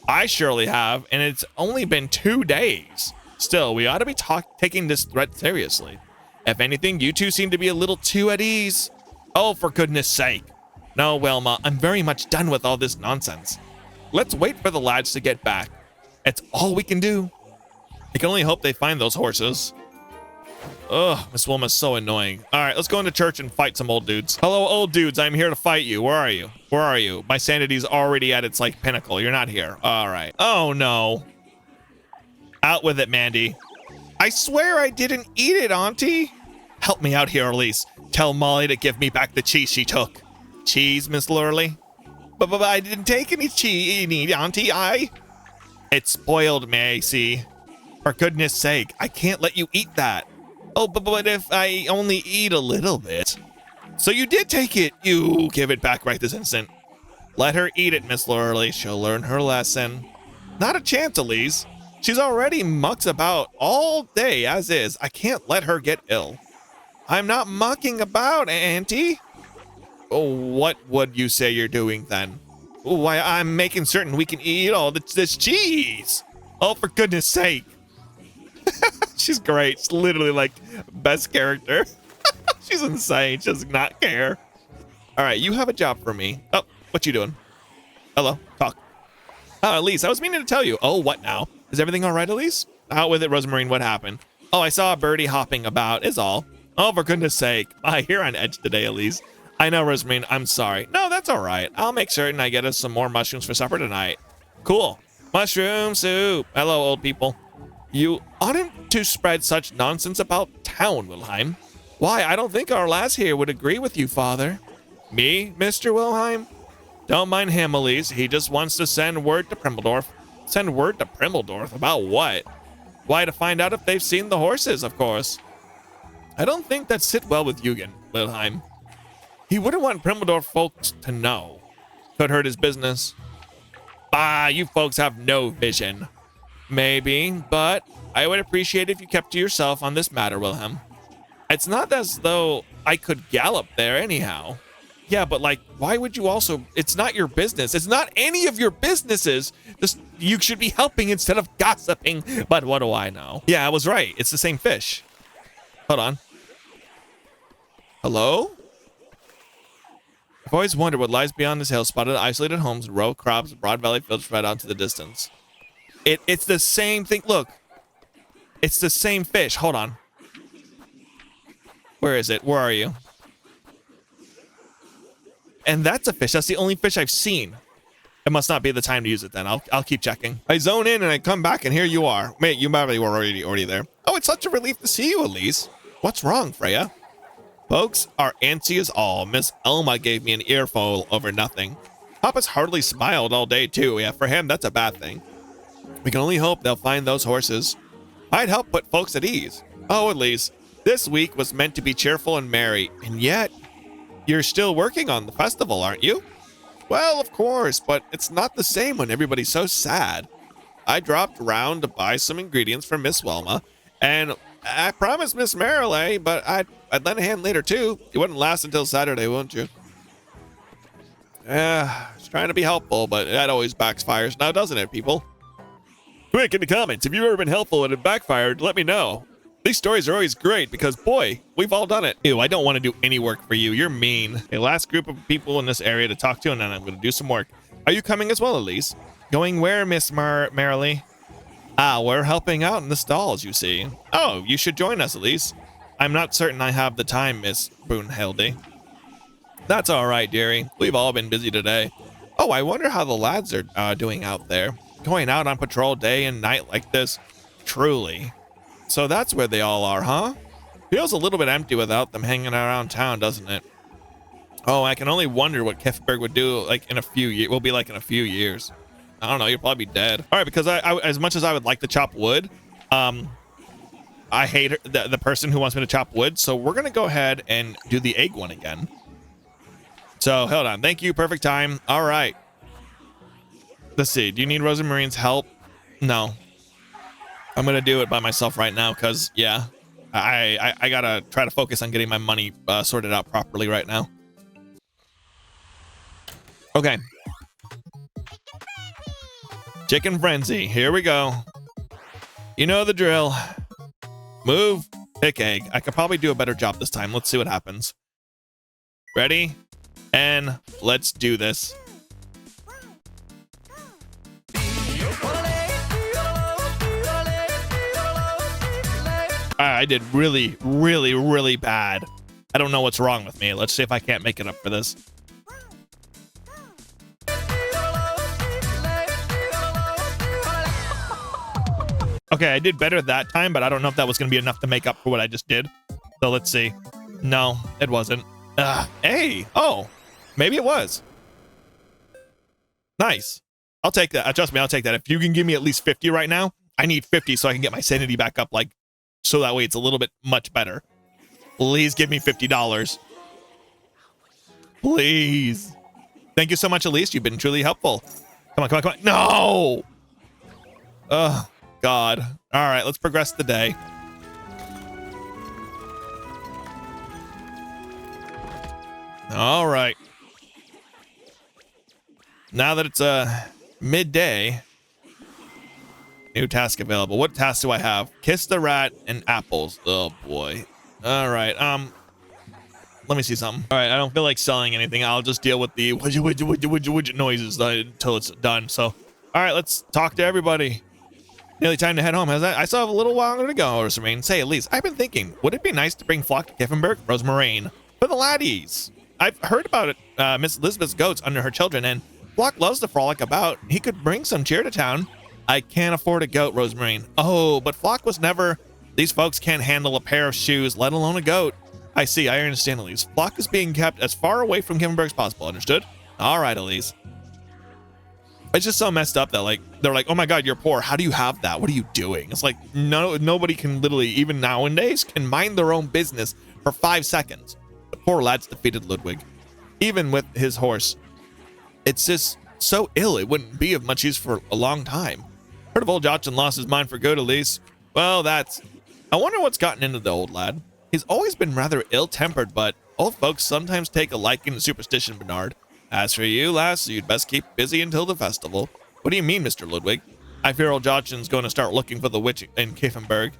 Speaker 1: I surely have, and it's only been 2 days. Still, we ought to be taking this threat seriously. If anything, you two seem to be a little too at ease. Oh, for goodness sake. No, Wilma, I'm very much done with all this nonsense. Let's wait for the lads to get back. It's all we can do. I can only hope they find those horses. Ugh, Miss Wilma's so annoying. All right, let's go into church and fight some old dudes. Hello, old dudes. I'm here to fight you. Where are you? Where are you? My sanity's already at its, pinnacle. You're not here. All right. Oh, no. Out with it, Mandy. I swear I didn't eat it, Auntie. Help me out here, Elise. Tell Molly to give me back the cheese she took. Cheese, Miss Lurley? But I didn't take any cheese, Auntie. It's spoiled, Macy. For goodness sake, I can't let you eat that. Oh, but if I only eat a little bit. So you did take it. You give it back right this instant. Let her eat it, Miss Lurley. She'll learn her lesson. Not a chance, Elise. She's already mucks about all day as is. I can't let her get ill. I'm not mucking about, Auntie. Oh, what would you say you're doing then? Oh, why, I'm making certain we can eat all this cheese. Oh, for goodness sake. She's great. She's literally best character. She's insane. She does not care. All right, you have a job for me. Oh, what you doing? Hello, talk. Oh, Elise, I was meaning to tell you. Oh, what now? Is everything all right, Elise? Out with it, Rosemarine. What happened? Oh, I saw a birdie hopping about, is all. Oh, for goodness sake. You're on edge today, Elise. I know, Rosemarine. I'm sorry. No, that's all right. I'll make certain I get us some more mushrooms for supper tonight. Cool. Mushroom soup. Hello, old people. You oughtn't to spread such nonsense about town, Wilhelm. Why, I don't think our lass here would agree with you, Father. Me, Mr. Wilhelm? Don't mind him, Elise. He just wants to send word to Primbledorf. Send word to Primbledorf? About what? Why, to find out if they've seen the horses, of course. I don't think that'd sit well with Eugen, Wilhelm. He wouldn't want Primbledorf folks to know. Could hurt his business. You folks have no vision. Maybe, but I would appreciate if you kept to yourself on this matter, Wilhelm. It's not as though I could gallop there anyhow. Yeah, but why would you also? It's not your business. It's not any of your businesses. You should be helping instead of gossiping. But what do I know? Yeah, I was right. It's the same fish. Hold on. Hello? I've always wondered what lies beyond this hill, spotted isolated homes, row crops, broad valley fields spread out to the distance. It's the same thing. Look. It's the same fish. Hold on. Where is it? Where are you? And that's a fish. That's the only fish I've seen. It must not be the time to use it then. I'll keep checking. I zone in and I come back and here you are. Mate, you probably were already there. Oh, it's such a relief to see you, Elise. What's wrong, Freya? Folks are antsy as all. Miss Elma gave me an earful over nothing. Papa's hardly smiled all day too. Yeah, for him, that's a bad thing. We can only hope they'll find those horses. I'd help put folks at ease. Oh, Elise, this week was meant to be cheerful and merry, and yet you're still working on the festival, aren't you? Well, of course, but it's not the same when everybody's so sad. I dropped around to buy some ingredients for Miss Wilma, and I promised Miss Marilyn, but I'd lend a hand later too. You wouldn't last until Saturday, won't you? trying to be helpful, but that always backfires now, doesn't it, people? Quick, in the comments, if you've ever been helpful and it backfired, let me know. These stories are always great because, boy, we've all done it. Ew, I don't want to do any work for you. You're mean. A last group of people in this area to talk to, and then I'm going to do some work. Are you coming as well, Elise? Going where, Miss Marilee? Ah, we're helping out in the stalls, you see. Oh, you should join us, Elise. I'm not certain I have the time, Miss Brunhilde. That's all right, dearie. We've all been busy today. Oh, I wonder how the lads are doing out there. Going out on patrol day and night like this. Truly. So that's where they all are, huh? Feels a little bit empty without them hanging around town, doesn't it? Oh, I can only wonder what Kiffberg would do like in a few years. Will be like in a few years. I don't know. You'll probably be dead. All right, because I as much as I would like to chop wood, I hate the person who wants me to chop wood. So we're gonna go ahead and do the egg one again. So hold on. Thank you. Perfect time. All right. Let's see. Do you need ROZENMARINE's help? No. I'm gonna do it by myself right now because yeah, I gotta try to focus on getting my money sorted out properly right now. Okay. Chicken frenzy. Here we go. You know the drill. Move, pick egg. I could probably do a better job this time. Let's see what happens. Ready? And let's do this. I did really, really, really bad. I don't know what's wrong with me. Let's see if I can't make it up for this. Okay, I did better that time, but I don't know if that was going to be enough to make up for what I just did. So let's see. No, it wasn't. Hey! Oh, maybe it was. Nice. I'll take that. Trust me, I'll take that. If you can give me at least 50 right now, I need 50 so I can get my sanity back up, like, so that way it's a little bit much better. Please give me $50. Please. Thank you so much, Elise. You've been truly helpful. Come on, come on, come on. No! Ugh, God. All right, let's progress the day. All right. Now that it's midday, new task available. What task do I have? Kiss the rat and apples. Oh boy. All right. Let me see something. All right. I don't feel like selling anything. I'll just deal with the widget noises until it's done. So, all right. Let's talk to everybody. Nearly time to head home. I still have a little while to go, ROZENMARINE. Say, at least I've been thinking, would it be nice to bring Flock to Kiffenberg, ROZENMARINE, for the laddies? I've heard about it. Miss Elizabeth's goats under her children, and Flock loves to frolic about. He could bring some cheer to town. I can't afford a goat, ROZENMARINE. Oh, but Flock was never. These folks can't handle a pair of shoes, let alone a goat. I see. I understand, Elise. Flock is being kept as far away from Kiffenberg as possible. Understood? All right, Elise. It's just so messed up that like they're like, oh my God, you're poor. How do you have that? What are you doing? It's like nobody can literally, even nowadays, can mind their own business for 5 seconds. The poor lad's defeated Ludwig, even with his horse. It's just so ill. It wouldn't be of much use for a long time. Heard of old Jochen lost his mind for good, Elise. Well, that's. I wonder what's gotten into the old lad. He's always been rather ill-tempered, but old folks sometimes take a liking to superstition, Bernard. As for you, lass, you'd best keep busy until the festival. What do you mean, Mr. Ludwig? I fear old Jochen's going to start looking for the witch in Kiffenberg.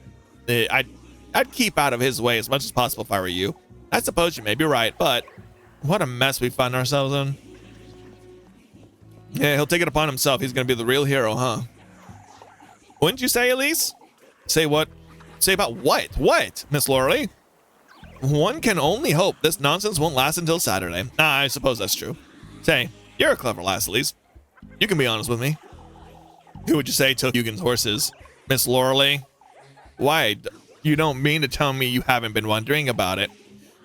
Speaker 1: I'd keep out of his way as much as possible if I were you. I suppose you may be right, but what a mess we find ourselves in. Yeah, he'll take it upon himself. He's going to be the real hero, huh? Wouldn't you say, Elise? Say what? Say about what? What, Miss Loreley? One can only hope this nonsense won't last until Saturday. I suppose that's true. Say, you're a clever lass, Elise. You can be honest with me. Who would you say took Eugen's horses? Miss Loreley? Why, you don't mean to tell me you haven't been wondering about it.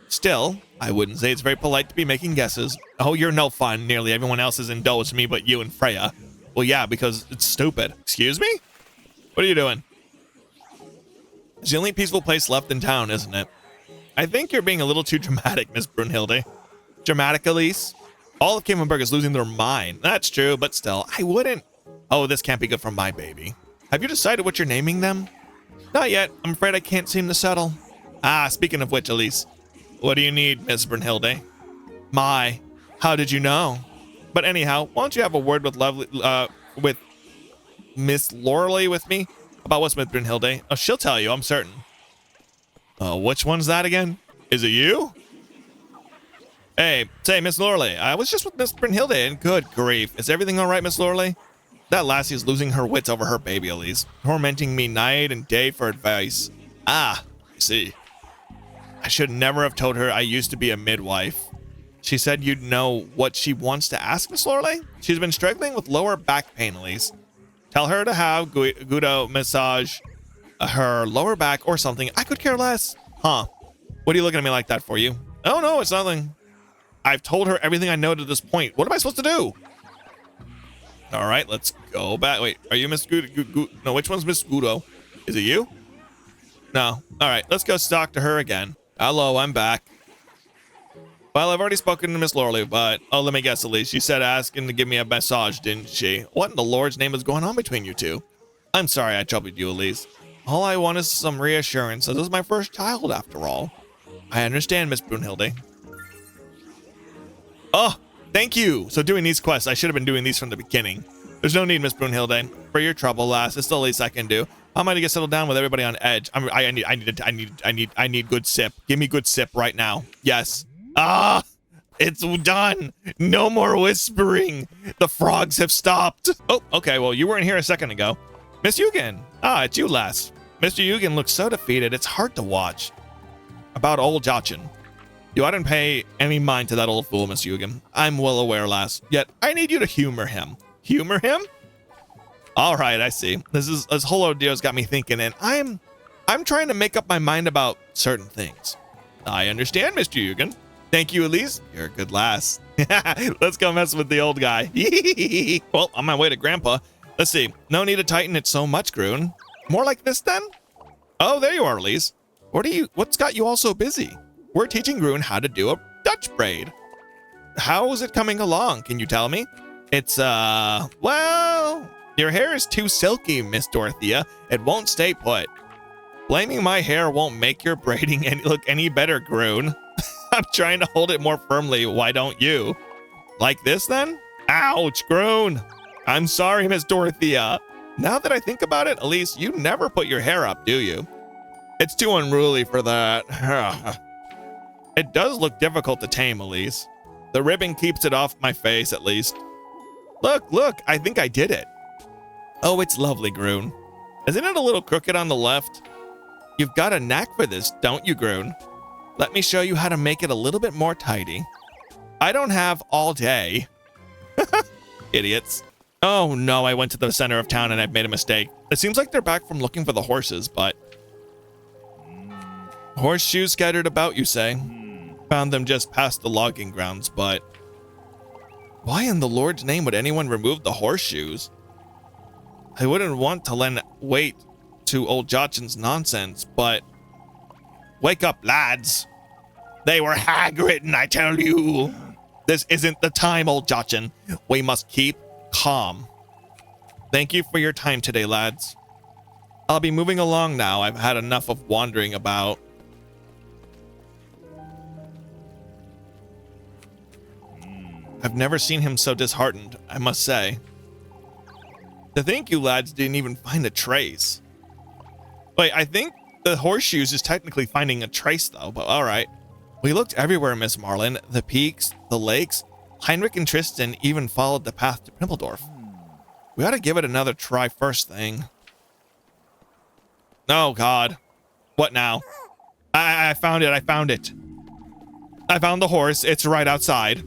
Speaker 1: Still, I wouldn't say it's very polite to be making guesses. Oh, you're no fun. Nearly everyone else has indulged me but you and Freya. Well, yeah, because it's stupid. Excuse me? What are you doing? It's the only peaceful place left in town, isn't it? I think you're being a little too dramatic, Miss Brunhilde. Dramatic, Elise? All of Kiffenberg is losing their mind. That's true, but still, I wouldn't. Oh, this can't be good for my baby. Have you decided what you're naming them? Not yet. I'm afraid I can't seem to settle. Ah, speaking of which, Elise, what do you need, Miss Brunhilde? My, how did you know? But anyhow, why don't you have a word with with Miss Lorelei with me about what's with Brunhilde? Oh, she'll tell you, I'm certain. Which one's that again? Is it you? Hey, say, Miss Lorelei, I was just with Miss Brunhilde, and good grief. Is everything all right, Miss Lorelei? That lassie's losing her wits over her baby, Elise, tormenting me night and day for advice. Ah, I see. I should never have told her I used to be a midwife. She said you'd know what she wants to ask, Miss Lorelei. She's been struggling with lower back pain, Elise. Tell her to have Guido massage her lower back or something. I could care less. Huh. What are you looking at me like that for you? Oh, no, it's nothing. I've told her everything I know to this point. What am I supposed to do? All right, let's go back. Wait, are you Miss Guido? No, which one's Miss Guido? Is it you? No. All right, let's go talk to her again. Hello, I'm back. Well, I've already spoken to Miss Lorelei, but... Oh, let me guess, Elise. She said asking to give me a massage, didn't she? What in the Lord's name is going on between you two? I'm sorry I troubled you, Elise. All I want is some reassurance. This is my first child, after all. I understand, Miss Brunhilde. Oh, thank you. So doing these quests, I should have been doing these from the beginning. There's no need, Miss Brunhilde. For your trouble, lass, it's the least I can do. I'm going to get settled down with everybody on edge. I need good sip. Give me good sip right now. Yes. Ah, it's done. No more whispering. The frogs have stopped. Oh, okay. Well, you weren't here a second ago. Miss Eugen. Ah, it's you, lass. Mr. Eugen looks so defeated. It's hard to watch. About old Jachin. You oughtn't pay any mind to that old fool, Miss Eugen. I'm well aware, lass. Yet I need you to humor him. Humor him? All right, I see. This whole ordeal's got me thinking, and I'm trying to make up my mind about certain things. I understand, Mr. Eugen. Thank you, Elise. You're a good lass. Let's go mess with the old guy. Well, on my way to Grandpa. Let's see. No need to tighten it so much, Groon. More like this, then? Oh, there you are, Elise. What's got you all so busy? We're teaching Groon how to do a Dutch braid. How is it coming along? Can you tell me? It's, well, your hair is too silky, Miss Dorothea. It won't stay put. Blaming my hair won't make your braiding look any better, Groon. I'm trying to hold it more firmly. Why don't you? Like this, then? Ouch, Groon. I'm sorry, Miss Dorothea. Now that I think about it, Elise, you never put your hair up, do you? It's too unruly for that. It does look difficult to tame, Elise. The ribbon keeps it off my face, at least. Look, I think I did it. Oh, it's lovely, Groon. Isn't it a little crooked on the left? You've got a knack for this, don't you, Groon? Let me show you how to make it a little bit more tidy. I don't have all day. Idiots. Oh no, I went to the center of town and I've made a mistake. It seems like they're back from looking for the horses, but... Horseshoes scattered about, you say? Found them just past the logging grounds, but... Why in the Lord's name would anyone remove the horseshoes? I wouldn't want to lend weight to old Jachin's nonsense, but... Wake up, lads. They were hag-ridden, I tell you. This isn't the time, old Jachin. We must keep calm. Thank you for your time today, lads. I'll be moving along now. I've had enough of wandering about. I've never seen him so disheartened, I must say. To think you lads didn't even find a trace. Wait, I think the horseshoes is technically finding a trace, though, but all right. We looked everywhere, Miss Marlin. The peaks, the lakes. Heinrich and Tristan even followed the path to Pimpledorf. We ought to give it another try first thing. Oh, God. What now? I found it. I found it. I found the horse. It's right outside.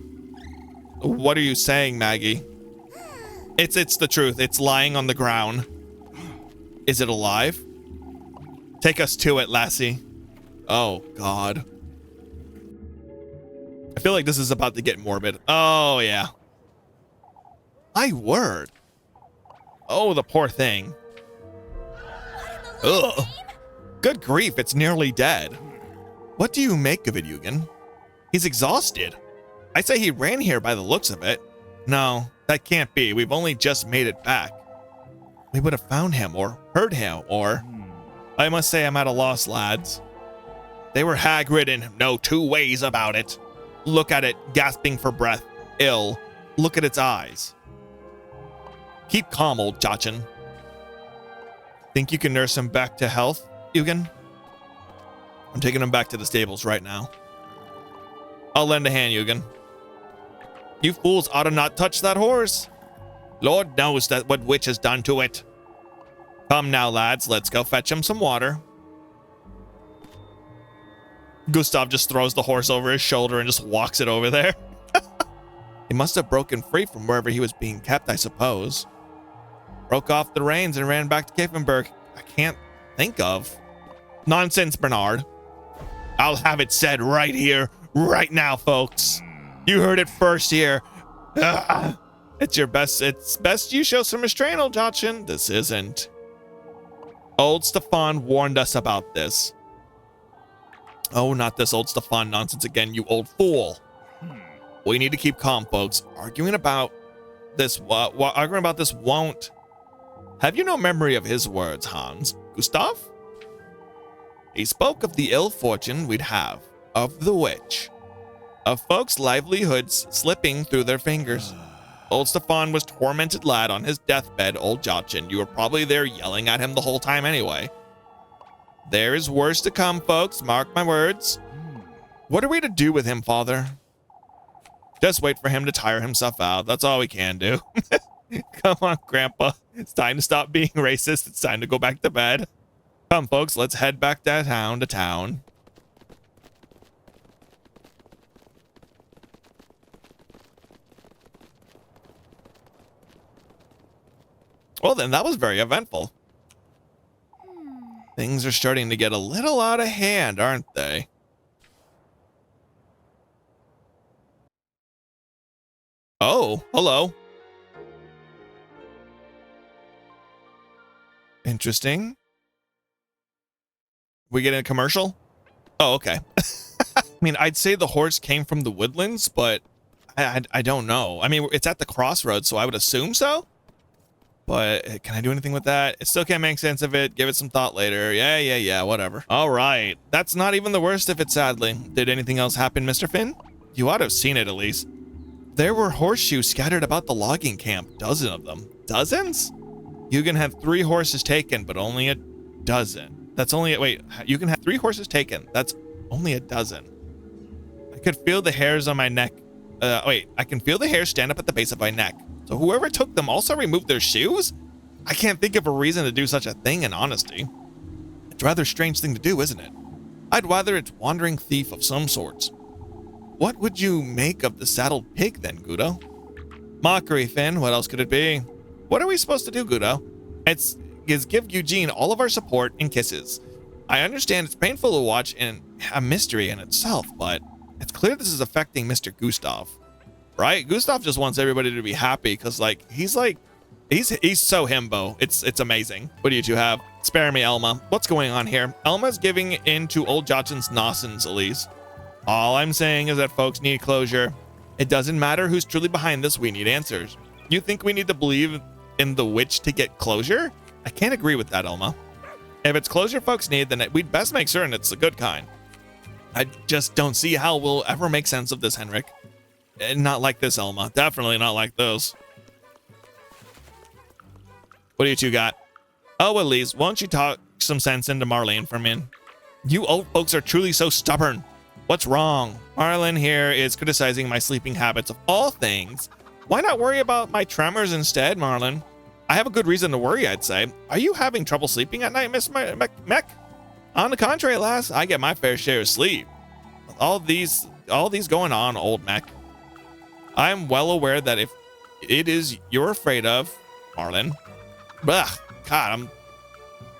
Speaker 1: What are you saying, Maggie? It's the truth. It's lying on the ground. Is it alive? Take us to it, lassie. Oh, God. I feel like this is about to get morbid. Oh, yeah. My word. Oh, the poor thing. Ugh. Good grief, it's nearly dead. What do you make of it, Eugen? He's exhausted. I say he ran here by the looks of it. No, that can't be. We've only just made it back. We would have found him or heard him or... I must say I'm at a loss, lads. They were hag-ridden, no two ways about it. Look at it, gasping for breath, ill. look at its eyes. Keep calm, old Jachin. Think you can nurse him back to health, Eugen? I'm taking him back to the stables right now. I'll lend a hand, Eugen. You fools ought to not touch that horse. Lord knows that what witch has done to it. Come now, lads, let's go fetch him some water. Gustav just throws the horse over his shoulder and just walks it over there. He must have broken free from wherever he was being kept, I suppose. Broke off the reins and ran back to Kiffenberg. I can't think of. Nonsense, Bernard. I'll have it said right here, right now, folks. You heard it first here. It's best you show some restraint, old Jachin. This isn't. Old Stefan warned us about this. Oh, not this old Stefan nonsense again, you old fool. We need to keep calm, folks. Arguing about this won't. Have you no memory of his words, Hans? Gustav? He spoke of the ill fortune we'd have, of the witch, of folks' livelihoods slipping through their fingers. Old Stefan was tormented lad on his deathbed, old Jachin. You were probably there yelling at him the whole time anyway. There is worse to come, folks, mark my words. What are we to do with him, father? Just wait for him to tire himself out. That's all we can do. Come on, Grandpa. It's time to stop being racist. It's time to go back to bed. Come, folks, let's head back downtown to town. Well, then, that was very eventful. Things are starting to get a little out of hand, aren't they? Oh, hello. Interesting. We get a commercial? Oh, okay. I mean, I'd say the horse came from the woodlands, but I don't know. I mean, it's at the crossroads, so I would assume so. But can I do anything with that? It still can't make sense of it. Give it some thought later. Yeah, whatever. All right. That's not even the worst of it, sadly. Did anything else happen, Mr. Finn? You ought to have seen it, at least. There were horseshoes scattered about the logging camp. Dozens of them. Dozens? Eugen had 3 horses taken, but only a dozen. That's only a... Wait, Eugen had 3 horses taken. That's only a dozen. I could feel the hairs on my neck. I can feel the hairs stand up at the base of my neck. So whoever took them also removed their shoes? I can't think of a reason to do such a thing in honesty. It's a rather strange thing to do, isn't it? I'd rather it's wandering thief of some sorts. What would you make of the saddled pig then, Gudo? Mockery, Finn. What else could it be? What are we supposed to do, Gudo? It's give Eugene all of our support and kisses. I understand it's painful to watch and a mystery in itself, but it's clear this is affecting Mr. Gustav. Right? Gustav just wants everybody to be happy because he's so himbo. It's amazing. What do you two have? Spare me, Elma. What's going on here? Elma's giving in to old Jachin's nonsense, Elise. All I'm saying is that folks need closure. It doesn't matter who's truly behind this, we need answers. You think we need to believe in the witch to get closure? I can't agree with that, Elma. If it's closure folks need, then we'd best make certain it's the good kind. I just don't see how we'll ever make sense of this, Henrik. Not like this, Elma. Definitely not like those. What do you two got? Oh, Elise, won't you talk some sense into Marlene for me? You old folks are truly so stubborn. What's wrong? Marlene here is criticizing my sleeping habits of all things. Why not worry about my tremors instead, Marlene? I have a good reason to worry, I'd say. Are you having trouble sleeping at night, Miss Mech? On the contrary, lass, I get my fair share of sleep. With all these going on, old Mech. I'm well aware that if it is you're afraid of, Marlene. God,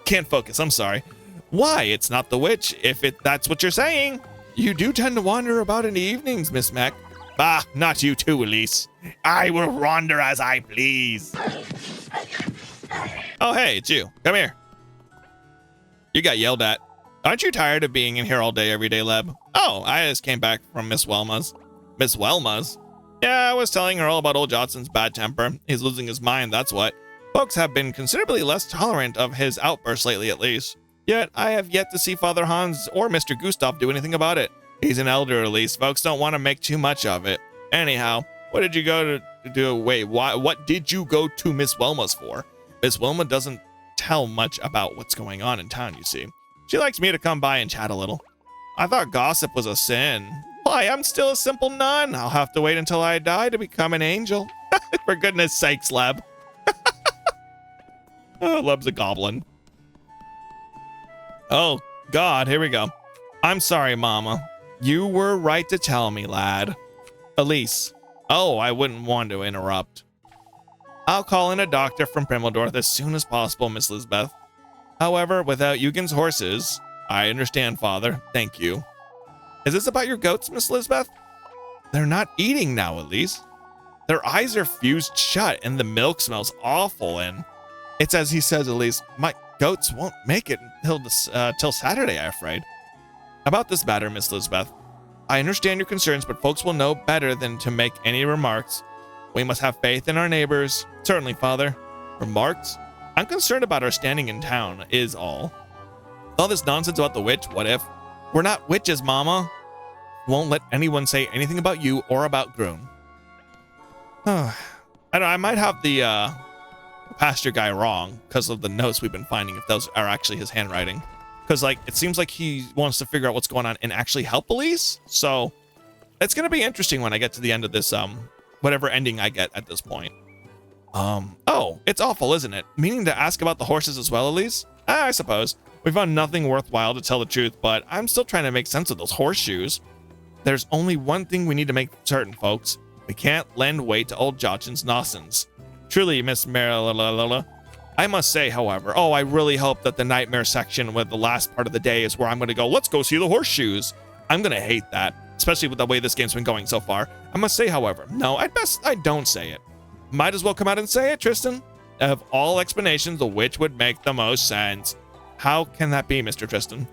Speaker 1: can't focus. I'm sorry. Why? It's not the witch. If that's what you're saying. You do tend to wander about in the evenings, Miss Mac. Bah, not you too, Elise. I will wander as I please. Oh, hey, it's you. Come here. You got yelled at. Aren't you tired of being in here all day, every day, Leb? Oh, I just came back from Miss Welma's. Miss Welma's? Yeah, I was telling her all about old Johnson's bad temper. He's losing his mind, that's what. Folks have been considerably less tolerant of his outbursts lately, at least. Yet, I have yet to see Father Hans or Mr. Gustav do anything about it. He's an elder, at least. Folks don't want to make too much of it. Anyhow, what did you go to wait, why, what did you go to Miss Wilma's for? Miss Wilma doesn't tell much about what's going on in town, you see. She likes me to come by and chat a little. I thought gossip was a sin. Why, I'm still a simple nun. I'll have to wait until I die to become an angel. For goodness sakes, Leb. Oh, Leb's a goblin. Oh, God, here we go. I'm sorry, Mama. You were right to tell me, lad. Elise. Oh, I wouldn't want to interrupt. I'll call in a doctor from Primeldorf as soon as possible, Miss Lisbeth. However, without Eugen's horses... I understand, Father. Thank you. Is this about your goats, Miss Lisbeth? They're not eating now, Elise. Their eyes are fused shut and the milk smells awful, and... It's as he says, Elise, my goats won't make it till Saturday, I'm afraid. About this matter, Miss Lisbeth, I understand your concerns, but folks will know better than to make any remarks. We must have faith in our neighbors. Certainly, Father. Remarks? I'm concerned about our standing in town, is all. All this nonsense about the witch, what if? We're not witches, Mama. Won't let anyone say anything about you or about Groon. I might have the pastor guy wrong because of the notes we've been finding, if those are actually his handwriting. Because, like, it seems like he wants to figure out what's going on and actually help Elise. So, it's going to be interesting when I get to the end of this, whatever ending I get at this point. Oh, it's awful, isn't it? Meaning to ask about the horses as well, Elise? I suppose. We found nothing worthwhile to tell the truth, but I'm still trying to make sense of those horseshoes. There's only one thing we need to make certain, folks. We can't lend weight to old Jochen's nonsense. Truly, Miss Marilala. I must say, however, I really hope that the nightmare section with the last part of the day is where I'm going to go, let's go see the horseshoes. I'm going to hate that, especially with the way this game's been going so far. I must say, however, no, I don't say it. Might as well come out and say it, Tristan. Of all explanations, the which would make the most sense. How can that be, Mr. Tristan?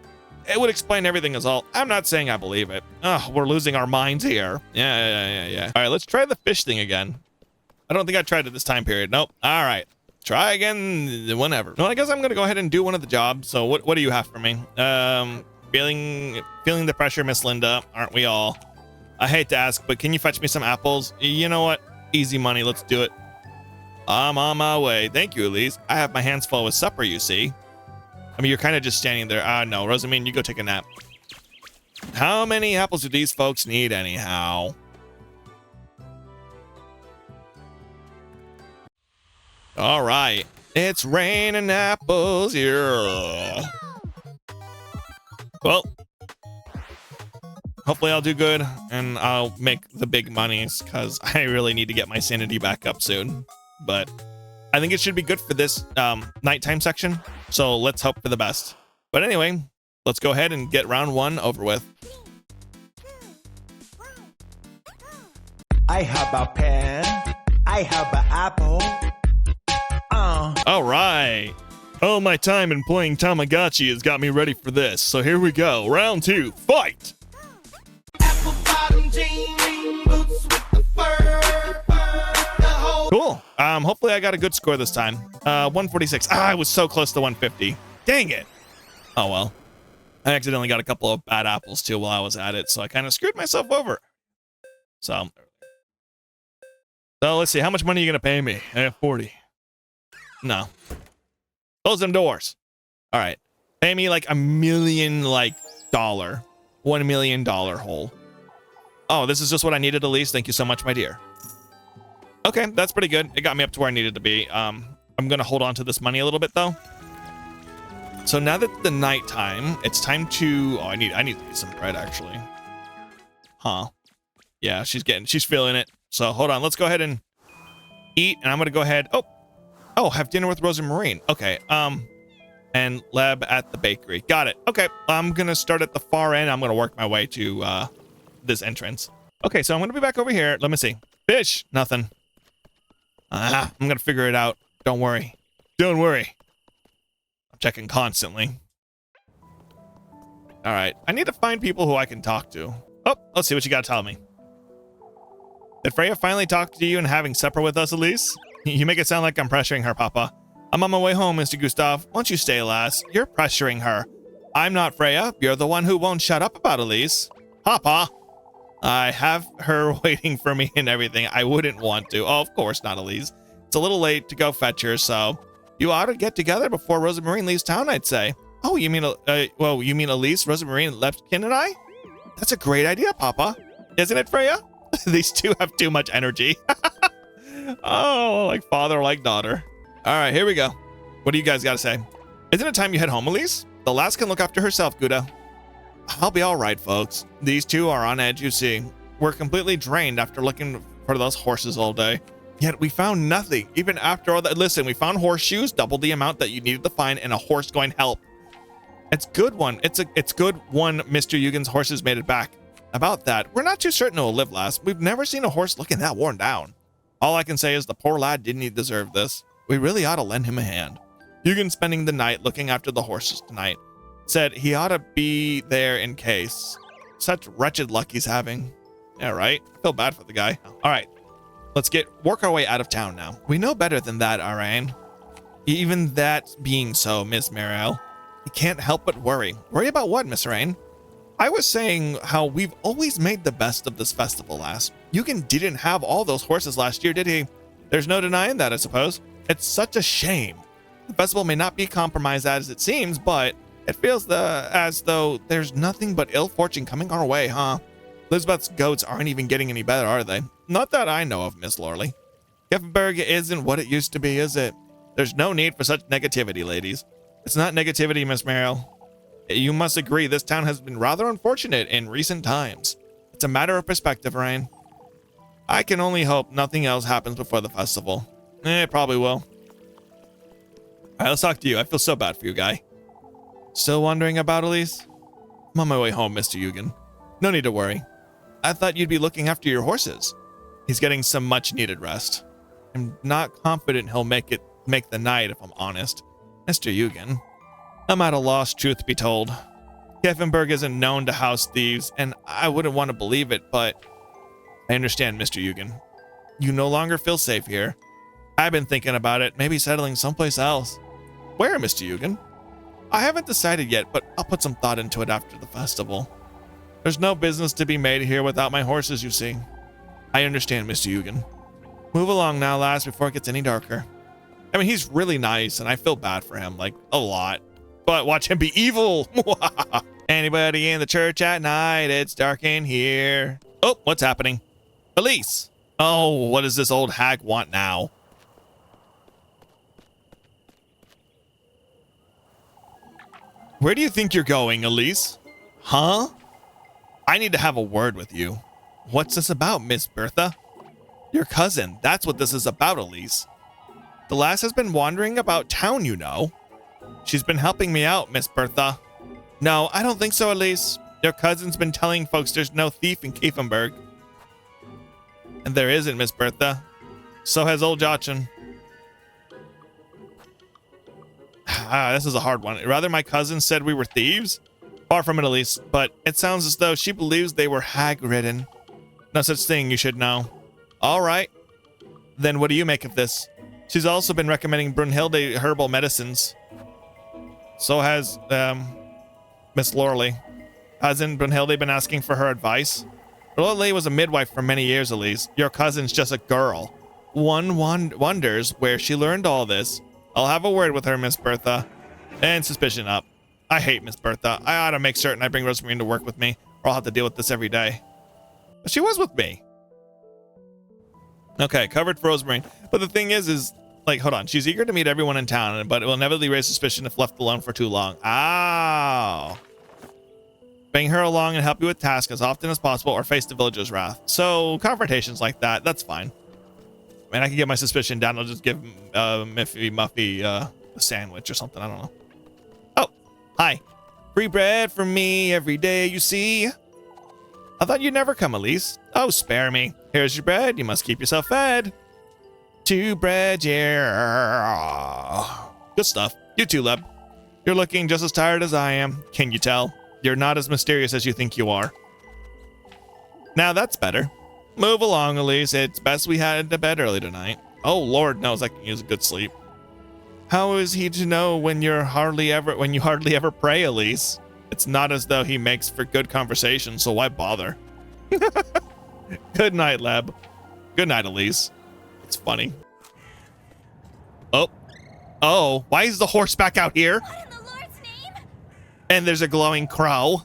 Speaker 1: It would explain everything is all. I'm not saying I believe it. We're losing our minds here. Yeah. All right, let's try the fish thing again. I don't think I tried it this time period. Nope. All right. Try again whenever. Well, I guess I'm going to go ahead and do one of the jobs. So what do you have for me? Feeling the pressure, Miss Linda. Aren't we all? I hate to ask, but can you fetch me some apples? You know what? Easy money. Let's do it. I'm on my way. Thank you, Elise. I have my hands full with supper, you see. I mean, you're kind of just standing there. No, Rosamine, you go take a nap. How many apples do these folks need anyhow? All right. It's raining apples here. Well, hopefully I'll do good and I'll make the big monies because I really need to get my sanity back up soon. But I think it should be good for this nighttime section. So let's hope for the best. But anyway, let's go ahead and get round one over with.
Speaker 4: I have a pen. I have an apple.
Speaker 1: All right. All my time in playing Tamagotchi has got me ready for this. So here we go. Round two. Fight!
Speaker 4: Apple bottom jean boots with the fur.
Speaker 1: Cool. Hopefully I got a good score this time. 146. I was so close to 150. Dang it. Oh well. I accidentally got a couple of bad apples too while I was at it, so I kind of screwed myself over. So let's see. How much money are you gonna pay me? 40. No. Close them doors. All right. Pay me like $1 million $1 million hole. Oh, this is just what I needed, Elise. Thank you so much, my dear. Okay, that's pretty good. It got me up to where I needed to be. I'm gonna hold on to this money a little bit though. So now that the nighttime, it's time to. I need to eat some bread actually. Huh? Yeah, she's feeling it. So hold on, let's go ahead and eat, and I'm gonna go ahead. Oh, have dinner with ROZENMARINE. Okay. And Leb at the bakery. Got it. Okay, I'm gonna start at the far end. I'm gonna work my way to this entrance. Okay, so I'm gonna be back over here. Let me see. Fish. Nothing. I'm gonna figure it out. Don't worry. Don't worry. I'm checking constantly. All right. I need to find people who I can talk to. Oh, let's see what you got to tell me. Did Freya finally talk to you and having supper with us, Elise? You make it sound like I'm pressuring her, Papa. I'm on my way home, Mr. Gustav. Won't you stay, lass? You're pressuring her. I'm not Freya. You're the one who won't shut up about Elise. Papa. I have her waiting for me and everything. I wouldn't want to. Oh, of course not, Elise. It's a little late to go fetch her, so you ought to get together before ROZENMARINE leaves town, I'd say. Oh, you mean, you mean Elise, ROZENMARINE, Lepkin, and I? That's a great idea, Papa. Isn't it, Freya? These two have too much energy. Oh, like father, like daughter. All right, here we go. What do you guys got to say? Isn't it time you head home, Elise? The lass can look after herself, Gouda. I'll be all right, folks. These two are on edge, you see. We're completely drained after looking for those horses all day. Yet we found nothing, even after all that. Listen, we found horseshoes, double the amount that you needed to find, and a horse going help. It's good one. It's good one Mr. Yugen's horses made it back. About that, we're not too certain it'll live last. We've never seen a horse looking that worn down. All I can say is the poor lad didn't deserve this. We really ought to lend him a hand. Eugen spending the night looking after the horses tonight. Said he ought to be there in case. Such wretched luck he's having. Yeah, right. I feel bad for the guy. All right. Let's work our way out of town now. We know better than that, Arain. Even that being so, Miss Mariel. You can't help but worry. Worry about what, Miss Rain? I was saying how we've always made the best of this festival last. Eugen didn't have all those horses last year, did he? There's no denying that, I suppose. It's such a shame. The festival may not be compromised as it seems, but it feels as though there's nothing but ill fortune coming our way, huh? Elizabeth's goats aren't even getting any better, are they? Not that I know of, Miss Lorley. Geffenberg isn't what it used to be, is it? There's no need for such negativity, ladies. It's not negativity, Miss Mariel. You must agree this town has been rather unfortunate in recent times. It's a matter of perspective, Ryan. I can only hope nothing else happens before the festival. It probably will. All right, let's talk to you. I feel so bad for you, guy. Still wondering about Elise? I'm on my way home, Mr. Eugen. No need to worry. I thought you'd be looking after your horses. He's getting some much-needed rest. I'm not confident he'll make the night, if I'm honest. Mr. Eugen, I'm at a loss, truth be told. Geffenberg isn't known to house thieves, and I wouldn't want to believe it, but I understand, Mr. Eugen. You no longer feel safe here. I've been thinking about it, maybe settling someplace else. Where, Mr. Eugen? I haven't decided yet, but I'll put some thought into it after the festival. There's no business to be made here without my horses, you see. I understand, Mr. Eugen. Move along now, lass, before it gets any darker. I mean, he's really nice, and I feel bad for him, like, a lot. But watch him be evil. Anybody in the church at night? It's dark in here. Oh, what's happening? Elise. Oh, what does this old hag want now? Where do you think you're going, Elise? Huh? I need to have a word with you. What's this about, Miss Bertha? Your cousin. That's what this is about, Elise. The lass has been wandering about town, you know. She's been helping me out, Miss Bertha. No, I don't think so, Elise. Your cousin's been telling folks there's no thief in Kiefenberg. And there isn't, Miss Bertha. So has old Jochen. This is a hard one. Rather, my cousin said we were thieves? Far from it, Elise, but it sounds as though she believes they were hag-ridden. No such thing, you should know. All right. Then what do you make of this? She's also been recommending Brunhilde herbal medicines. So has, Miss Lorley. Hasn't Brunhilde been asking for her advice? Lorley was a midwife for many years, Elise. Your cousin's just a girl. One wonders where she learned all this. I'll have a word with her, Miss Bertha. And suspicion up. I hate Miss Bertha. I ought to make certain I bring ROZENMARINE to work with me, or I'll have to deal with this every day. But she was with me. Okay, covered for ROZENMARINE. But the thing is, like, hold on. She's eager to meet everyone in town, but it will inevitably raise suspicion if left alone for too long. Oh. Bring her along and help you with tasks as often as possible, or face the villager's wrath. So, confrontations like that, that's fine. I mean, I can get my suspicion down. I'll just give Muffy a sandwich or something. I don't know. Oh, hi. Free bread for me every day, you see. I thought you'd never come, Elise. Oh, spare me. Here's your bread. You must keep yourself fed. 2 bread, yeah. Good stuff. You too, Leb. You're looking just as tired as I am. Can you tell? You're not as mysterious as you think you are. Now that's better. Move along, Elise. It's best we had to bed early tonight. Oh, Lord knows I can use a good sleep. How is he to know when you hardly ever pray, Elise? It's not as though he makes for good conversation, so why bother? Good night, Leb. Good night, Elise. It's funny. Oh. Oh, why is the horse back out here?
Speaker 3: What in the Lord's name?
Speaker 1: And there's a glowing crow.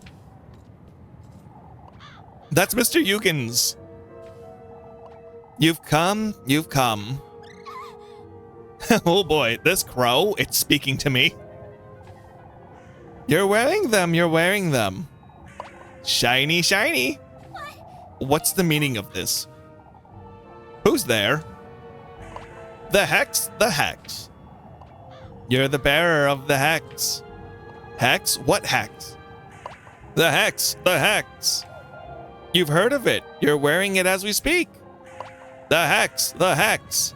Speaker 1: That's Mr. Eugens. You've come, you've come. Oh boy, this crow, it's speaking to me. You're wearing them, you're wearing them. Shiny, shiny. What's the meaning of this? Who's there? The hex, the hex. You're the bearer of the hex. Hex? What hex? The hex, the hex. You've heard of it. You're wearing it as we speak. The hex, the hex.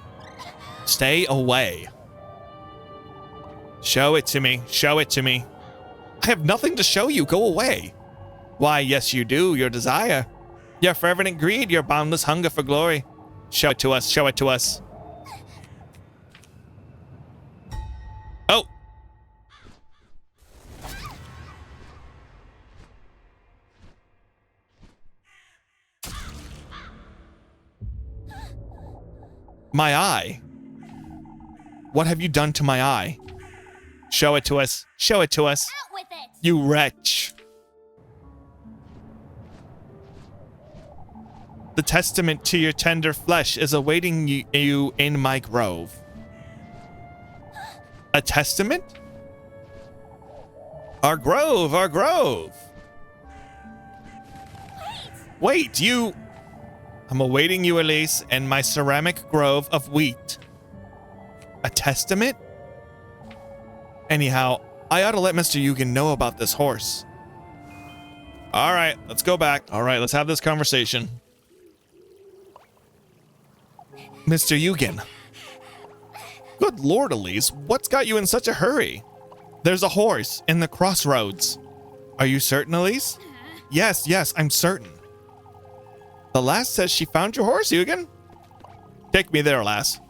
Speaker 1: Stay away. Show it to me, show it to me. I have nothing to show you, go away. Why, yes you do, your desire. Your fervent greed, your boundless hunger for glory. Show it to us, show it to us. Oh. My eye. What have you done to my eye? Show it to us, show it to us.
Speaker 3: Out with it!
Speaker 1: You wretch. The testament to your tender flesh is awaiting you in my grove. A testament? Our grove, our grove. Wait, you... I'm awaiting you, Elise, and my ceramic grove of wheat. A testament? Anyhow, I ought to let Mr. Eugen know about this horse. All right, let's go back. All right, let's have this conversation. Mr. Eugen. Good Lord, Elise, what's got you in such a hurry? There's a horse in the crossroads. Are you certain, Elise? Yes, yes, I'm certain. The lass says she found your horse, Eugen. Take me there, lass.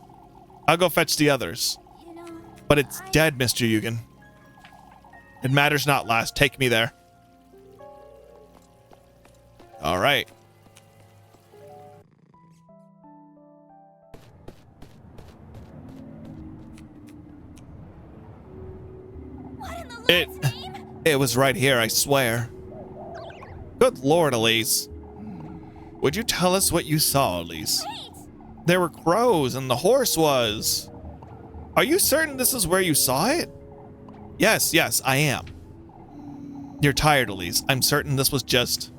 Speaker 1: I'll go fetch the others.
Speaker 3: You know,
Speaker 1: But it's dead, Mr. Eugen. It matters not, lass. Take me there. All right.
Speaker 3: what in the Lord's name?
Speaker 1: It was right here, I swear. Good Lord, Elise. Would you tell us what you saw, Elise?
Speaker 3: Wait!
Speaker 1: There were crows and the horse was. Are you certain this is where you saw it? Yes, yes, I am. You're tired, Elise. I'm certain this was just...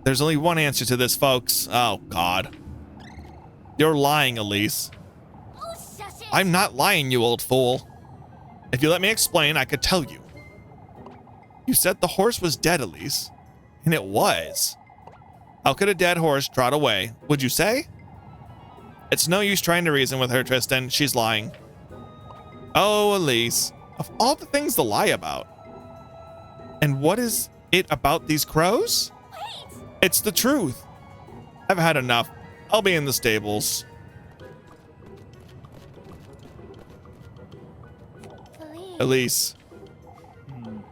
Speaker 1: There's only one answer to this, folks. Oh, God. You're lying, Elise.
Speaker 3: Oh, shush it!
Speaker 1: I'm not lying, you old fool. If you let me explain, I could tell you. You said the horse was dead, Elise. And it was. How could a dead horse trot away, would you say? It's no use trying to reason with her, Tristan. She's lying. Oh, Elise. Of all the things to lie about. And what is it about these crows?
Speaker 3: Wait!
Speaker 1: It's the truth. I've had enough. I'll be in the stables.
Speaker 3: Please.
Speaker 1: Elise.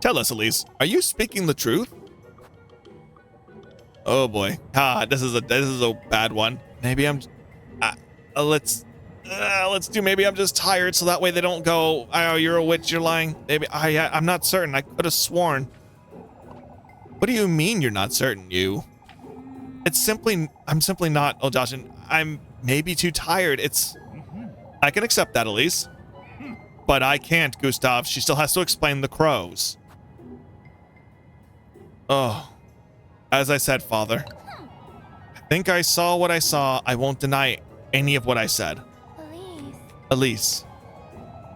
Speaker 1: Tell us, Elise. Are you speaking the truth? Oh boy. This is a bad one. Maybe I'm... let's do maybe I'm just tired so that way they don't go, oh, you're a witch, you're lying. Maybe I'm not certain. I could have sworn. What do you mean you're not certain, you? I'm simply not, oh Josh, and I'm maybe too tired. I can accept that, Elise. But I can't, Gustav. She still has to explain the crows. Oh, as I said, Father. I think I saw what I saw. I won't deny any of what I said.
Speaker 3: Please.
Speaker 1: Elise,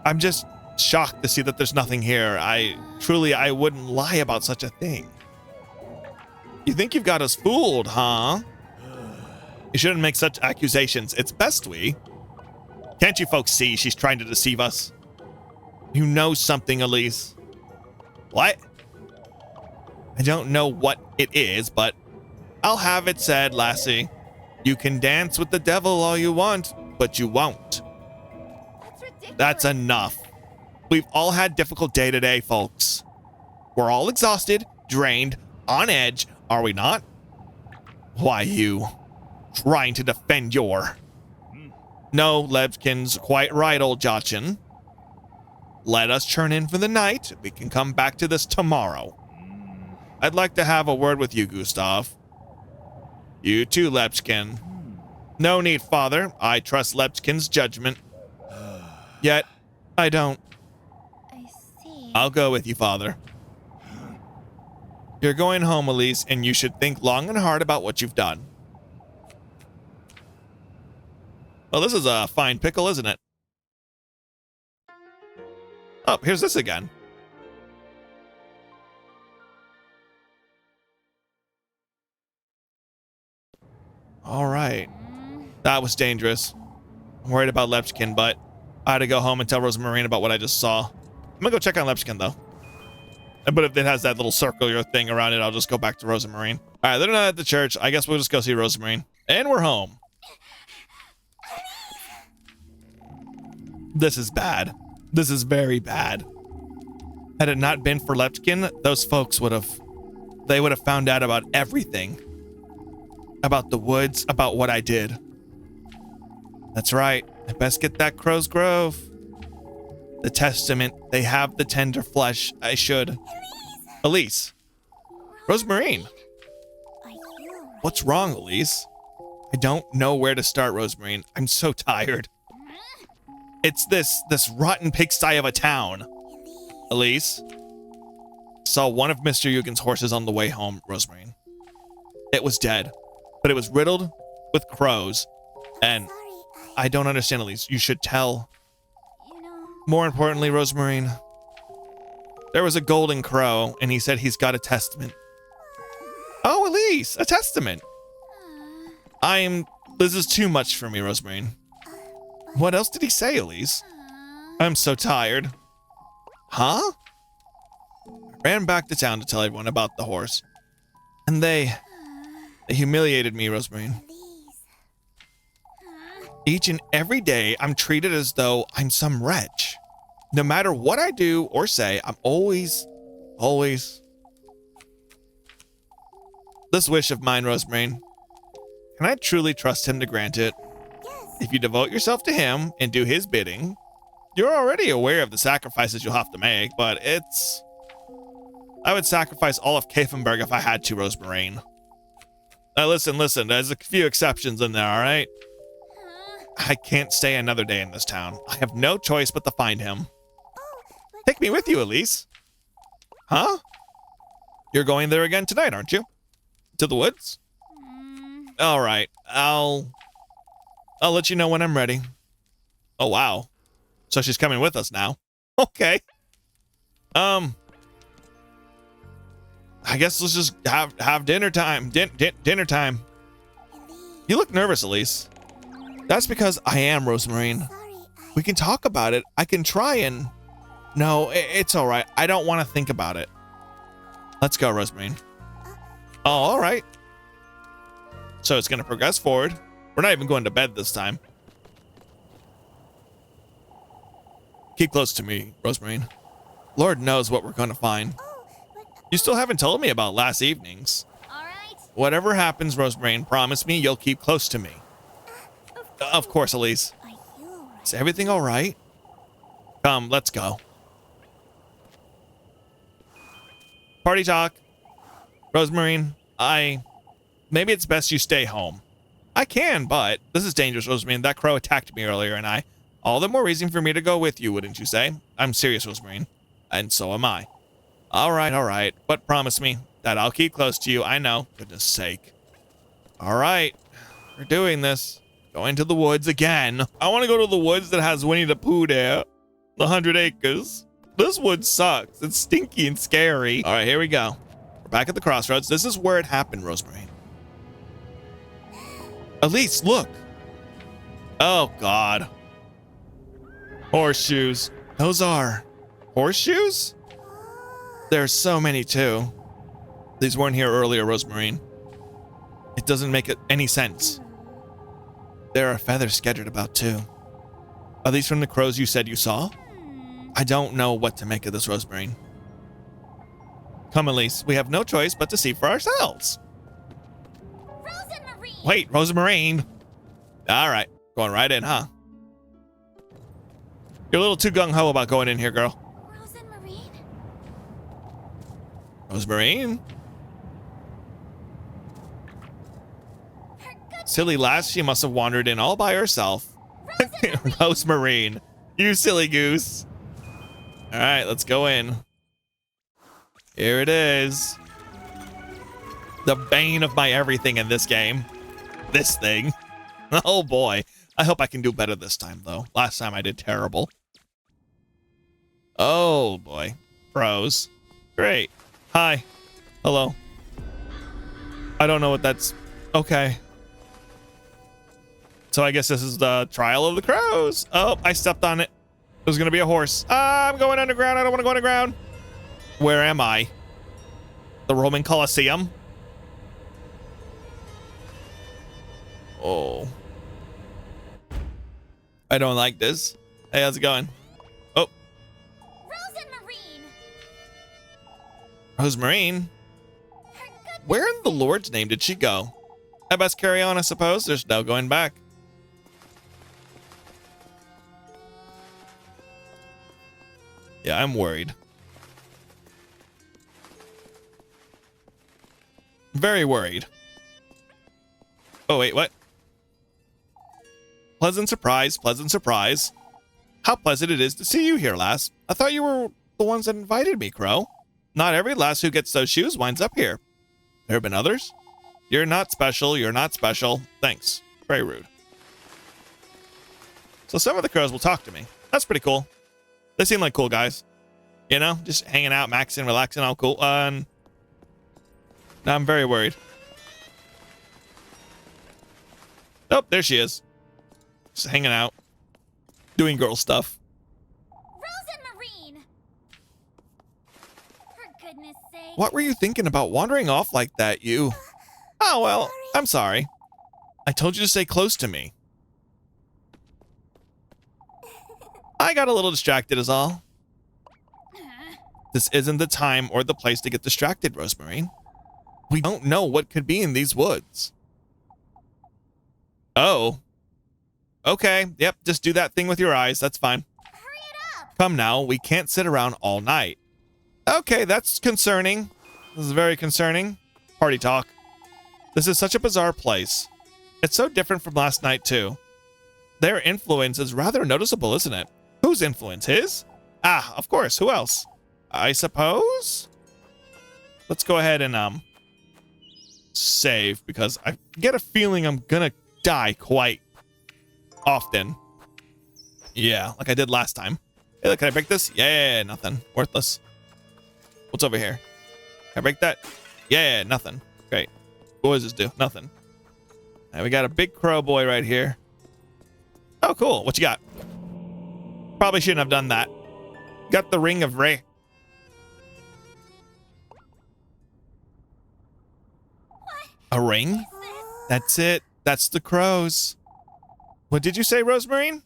Speaker 1: I'm just shocked to see that there's nothing here. I wouldn't lie about such a thing. You think you've got us fooled, huh? You shouldn't make such accusations. It's best we. Can't you folks see she's trying to deceive us? You know something, Elise. What? I don't know what it is, but I'll have it said, lassie. You can dance with the devil all you want, but you won't.
Speaker 3: That's ridiculous.
Speaker 1: That's enough. We've all had difficult day today, folks. We're all exhausted, drained, on edge, are we not? Why you trying to defend your... No, Lebkin's quite right, old Jachin. Let us churn in for the night. We can come back to this tomorrow. I'd like to have a word with you, Gustav. You too, Lepkin. No need, Father. I trust Lepkin's judgment. Yet, I don't.
Speaker 3: I see.
Speaker 1: I'll go with you, Father. You're going home, Elise, and you should think long and hard about what you've done. Well, this is a fine pickle, isn't it? Oh, here's this again. All right. That was dangerous. I'm worried about Lepkin, but I had to go home and tell ROZENMARINE about what I just saw. I'm gonna go check on Lepkin, though. But if it has that little circular thing around it, I'll just go back to ROZENMARINE. All right, they're not at the church. I guess we'll just go see ROZENMARINE. And we're home. This is bad. This is very bad. Had it not been for Lepkin, those folks would have found out about everything. About the woods, about what I did. That's right. I best get that Crow's Grove. The testament. They have the tender flesh. I should. Elise. ROZENMARINE. What's wrong, Elise? I don't know where to start, ROZENMARINE. I'm so tired. It's this rotten pigsty of a town. Elise. Saw one of Mr. Eugen's horses on the way home, ROZENMARINE. It was dead, but it was riddled with crows. And I don't understand, Elise. You should tell. More importantly, ROZENMARINE, there was a golden crow, and he said he's got a testament. Oh, Elise, a testament. This is too much for me, ROZENMARINE. What else did he say, Elise? I'm so tired. Huh? I ran back to town to tell everyone about the horse. And they humiliated me, ROZENMARINE. Each and every day, I'm treated as though I'm some wretch. No matter what I do or say, I'm always... This wish of mine, ROZENMARINE. Can I truly trust him to grant it? If you devote yourself to him and do his bidding, you're already aware of the sacrifices you'll have to make, but it's... I would sacrifice all of Kaefenberg if I had to, ROZENMARINE. Now listen, there's a few exceptions in there, alright? I can't stay another day in this town. I have no choice but to find him. Take me with you, Elise. Huh? You're going there again tonight, aren't you? To the woods? Alright, I'll let you know when I'm ready. Oh, wow. So she's coming with us now. Okay. I guess let's just have dinner time. Dinner time. You look nervous, Elise. That's because I am, ROZENMARINE. We can talk about it. I can try and... No, it's all right. I don't want to think about it. Let's go, ROZENMARINE. Oh, all right. So it's going to progress forward. We're not even going to bed this time. Keep close to me, ROZENMARINE. Lord knows what we're going to find. You still haven't told me about last evening's.
Speaker 3: All right.
Speaker 1: Whatever happens, ROZENMARINE, promise me you'll keep close to me. Of course, Elise. Is everything all right? Come, let's go. Party talk. ROZENMARINE, maybe it's best you stay home. I can, but this is dangerous, ROZENMARINE. That crow attacked me earlier, and all the more reason for me to go with you, wouldn't you say? I'm serious, ROZENMARINE. And so am I. All right. But promise me that I'll keep close to you. I know. Goodness sake. All right. We're doing this. Going to the woods again. I want to go to the woods that has Winnie the Pooh there. The 100 acres. This wood sucks. It's stinky and scary. All right, here we go. We're back at the crossroads. This is where it happened, ROZENMARINE. Elise, look. Oh, God. Horseshoes. Those are horseshoes? There's so many, too. These weren't here earlier, ROZENMARINE. It doesn't make any sense. There are feathers scattered about, too. Are these from the crows you said you saw? I don't know what to make of this, ROZENMARINE. Come, Elise. We have no choice but to see for ourselves.
Speaker 3: ROZENMARINE!
Speaker 1: Wait, Rosemarine. All right, going right in, huh? You're a little too gung-ho about going in here, girl.
Speaker 3: ROZENMARINE?
Speaker 1: Rosemarine?
Speaker 3: Her good
Speaker 1: Silly lass, she must have wandered in all by herself. Rosemarine, you silly goose. All right, let's go in. Here it is. The bane of my everything in this game. This thing. Oh boy. I hope I can do better this time, though. Last time I did terrible. Oh boy. Pros. Great. Hi. Hello. I don't know what that's... Okay. So I guess this is the trial of the crows. Oh, I stepped on it. It was going to be a horse. I'm going underground. I don't want to go underground. Where am I? The Roman Colosseum? Oh. I don't like this. Hey, how's it going? Oh.
Speaker 3: ROZENMARINE!
Speaker 1: Rosemarine? Where in the Lord's name did she go? I best carry on, I suppose. There's no going back. Yeah, I'm worried. Very worried. Oh, wait, what? Pleasant surprise, pleasant surprise. How pleasant it is to see you here, lass. I thought you were the ones that invited me, Crow. Not every lass who gets those shoes winds up here. There have been others? You're not special, you're not special. Thanks. Very rude. So some of the crows will talk to me. That's pretty cool. They seem like cool guys. You know, just hanging out, maxing, relaxing, all cool. Now I'm very worried. Oh, there she is. Just hanging out. Doing girl stuff.
Speaker 3: ROZENMARINE! For goodness sake.
Speaker 1: What were you thinking about wandering off like that, you? Oh, well, I'm sorry. I told you to stay close to me. I got a little distracted is all. This isn't the time or the place to get distracted, Rosemarine. We don't know what could be in these woods. Oh. Okay, yep, just do that thing with your eyes. That's fine.
Speaker 3: Hurry it up!
Speaker 1: Come now, we can't sit around all night. Okay, that's concerning. This is very concerning. Party talk. This is such a bizarre place. It's so different from last night, too. Their influence is rather noticeable, isn't it? Whose influence? His? Ah, of course. Who else? I suppose? Let's go ahead and, save, because I get a feeling I'm gonna die quite often. Yeah, like I did last time. Hey, look, can I break this? Yeah, nothing. Worthless. What's over here? Can I break that? Yeah, nothing. Great. What does this do? Nothing. And we got a big crow boy right here. Oh, cool. What you got? Probably shouldn't have done that. Got the ring of Ray. A ring? That's it. That's the crows. What did you say, Rosemarine?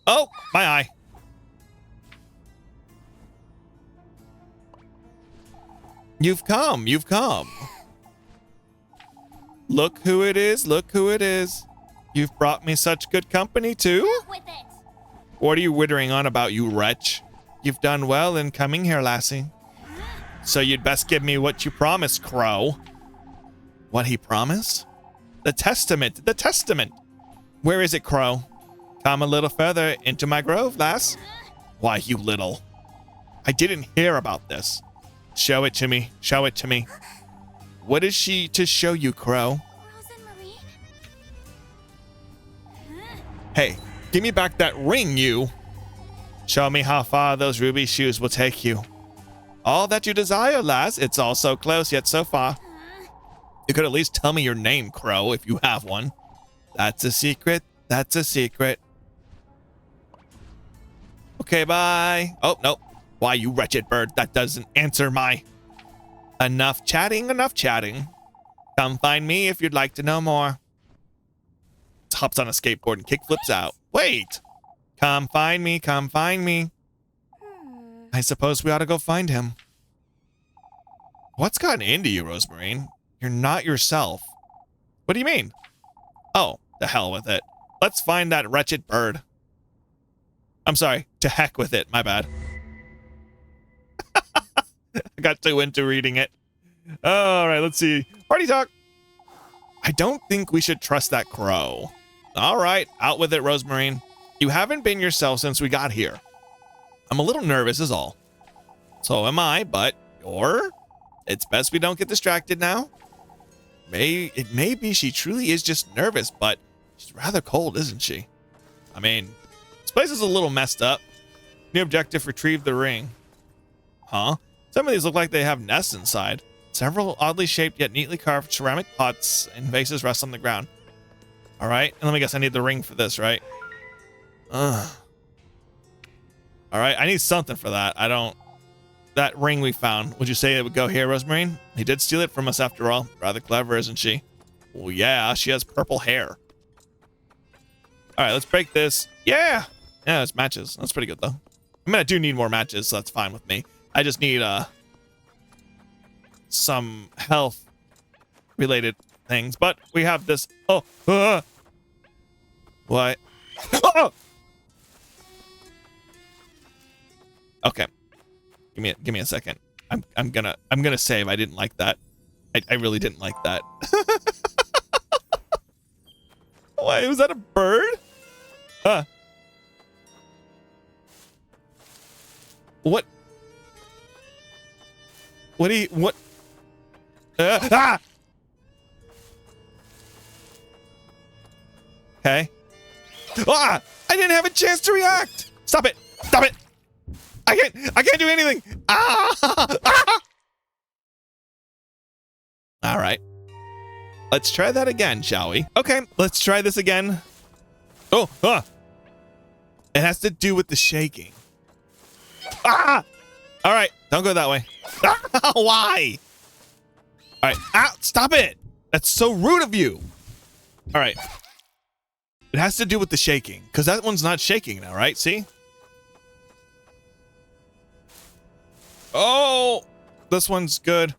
Speaker 1: Oh, my eye. You've come. You've come. Look who it is. Look who it is. You've brought me such good company, too.
Speaker 3: Out with it!
Speaker 1: What are you wittering on about, you wretch? You've done well in coming here, lassie. So you'd best give me what you promised, Crow. What he promised? The testament. The testament. Where is it, Crow? Come a little further into my grove, lass. Why, you little. I didn't hear about this. Show it to me. Show it to me. What is she to show you, Crow?
Speaker 3: ROZENMARINE?
Speaker 1: Hey, give me back that ring, you. Show me how far those ruby shoes will take you. All that you desire, lass. It's all so close, yet so far. You could at least tell me your name, Crow, if you have one. That's a secret. That's a secret. Okay, bye. Oh, no. Why, you wretched bird. That doesn't answer my... Enough chatting, enough chatting. Come find me if you'd like to know more. Hops on a skateboard and kickflips out. Wait. Come find me, come find me. I suppose we ought to go find him. What's gotten into you, Rosemarine? You're not yourself. What do you mean? Oh, the hell with it. Let's find that wretched bird. I'm sorry. To heck with it. My bad. I got too into reading it. All right, let's see. Party talk. I don't think we should trust that crow. All right, out with it, Rosemarine. You haven't been yourself since we got here. I'm a little nervous is all. So am I, but it's best we don't get distracted now. It may be she truly is just nervous, but she's rather cold, isn't she? I mean, this place is a little messed up. New objective, retrieve the ring. Huh? Some of these look like they have nests inside. Several oddly shaped yet neatly carved ceramic pots and vases rest on the ground. All right, and let me guess, I need the ring for this, right? All right, I need something for that. That ring we found, would you say it would go here, Rosemarine? He did steal it from us after all. Rather clever, isn't she? Well, yeah, she has purple hair. All right, let's break this. Yeah, it's matches. That's pretty good, though. I mean, I do need more matches, so that's fine with me. I just need some health-related things. But we have this. Oh, what? Oh! Okay. Give me a second. I'm gonna save. I didn't like that. I really didn't like that. Why, was that a bird? What? What? Okay. I didn't have a chance to react. Stop it. Stop it. I can't do anything. All right. Let's try that again, shall we? Okay, let's try this again. Oh, it has to do with the shaking. All right, don't go that way. Why? All right, stop it. That's so rude of you. All right. It has to do with the shaking, because that one's not shaking now, right? See? Oh, this one's good.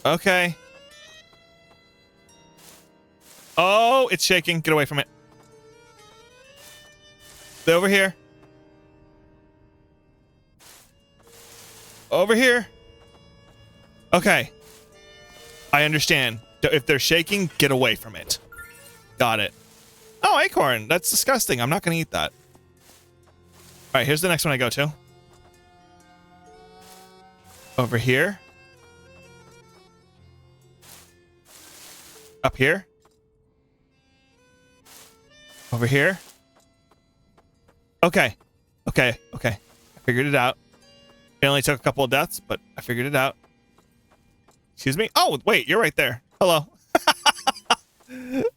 Speaker 1: Okay. Oh, it's shaking. Get away from it. Stay over here. Over here. Okay. I understand. If they're shaking, get away from it. Got it. Oh, acorn. That's disgusting. I'm not going to eat that. All right, here's the next one I go to. Over here. Up here. Over here. Okay. Okay. I figured it out. It only took a couple of deaths, but I figured it out. Excuse me? Oh, wait, you're right there. Hello.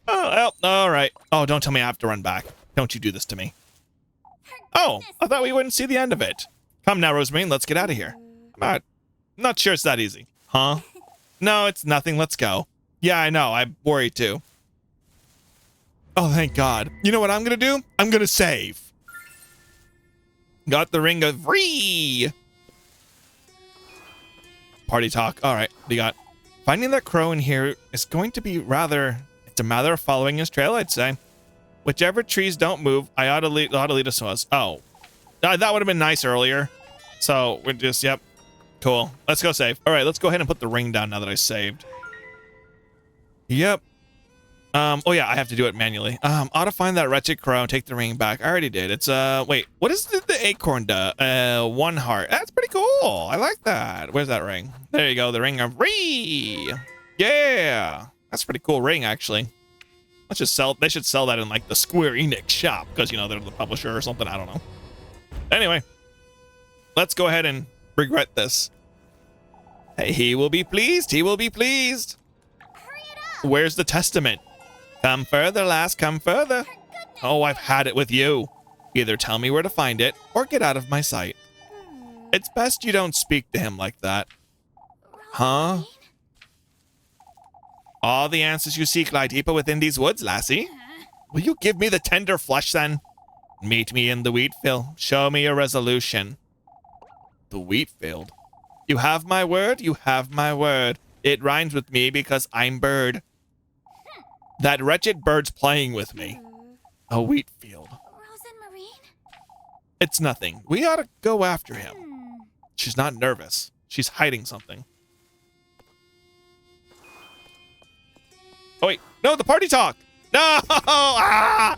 Speaker 1: Oh, all right. Oh, don't tell me I have to run back. Don't you do this to me. Oh, I thought we wouldn't see the end of it. Come now, Rosemarine, let's get out of here. I'm not sure it's that easy. Huh? No, it's nothing. Let's go. Yeah, I know. I'm worried too. Oh, thank God. You know what I'm going to do? I'm going to save. Got the ring of free. Party talk. All right. What do you got? Finding that crow in here is going to be it's a matter of following his trail, I'd say. Whichever trees don't move, I ought to lead us to us. Oh, that would have been nice earlier. So we're just, yep. Cool. Let's go save. All right, let's go ahead and put the ring down now that I saved. Yep. Oh yeah, I have to do it manually. Ought to find that wretched crow and take the ring back. I already did. It's, wait, what is the acorn do? 1 heart. That's pretty cool. I like that. Where's that ring? There you go. The ring of Ree. Yeah. That's a pretty cool ring, actually. Let's just they should sell that in like the Square Enix shop because, you know, they're the publisher or something. I don't know. Anyway, let's go ahead and regret this. Hey, he will be pleased. He will be pleased.
Speaker 3: Hurry it up.
Speaker 1: Where's the testament? Come further, lass, come further. Oh, I've had it with you. Either tell me where to find it or get out of my sight. It's best you don't speak to him like that. Huh? All the answers you seek lie deeper within these woods, lassie. Will you give me the tender flesh then? Meet me in the wheat field. Show me your resolution. The wheat field? You have my word? You have my word. It rhymes with me because I'm bird. That wretched bird's playing with me. A wheat field.
Speaker 3: ROZENMARINE?
Speaker 1: It's nothing. We ought to go after him.
Speaker 3: Hmm.
Speaker 1: She's not nervous. She's hiding something. Oh, wait. No, the party talk. No! Ah!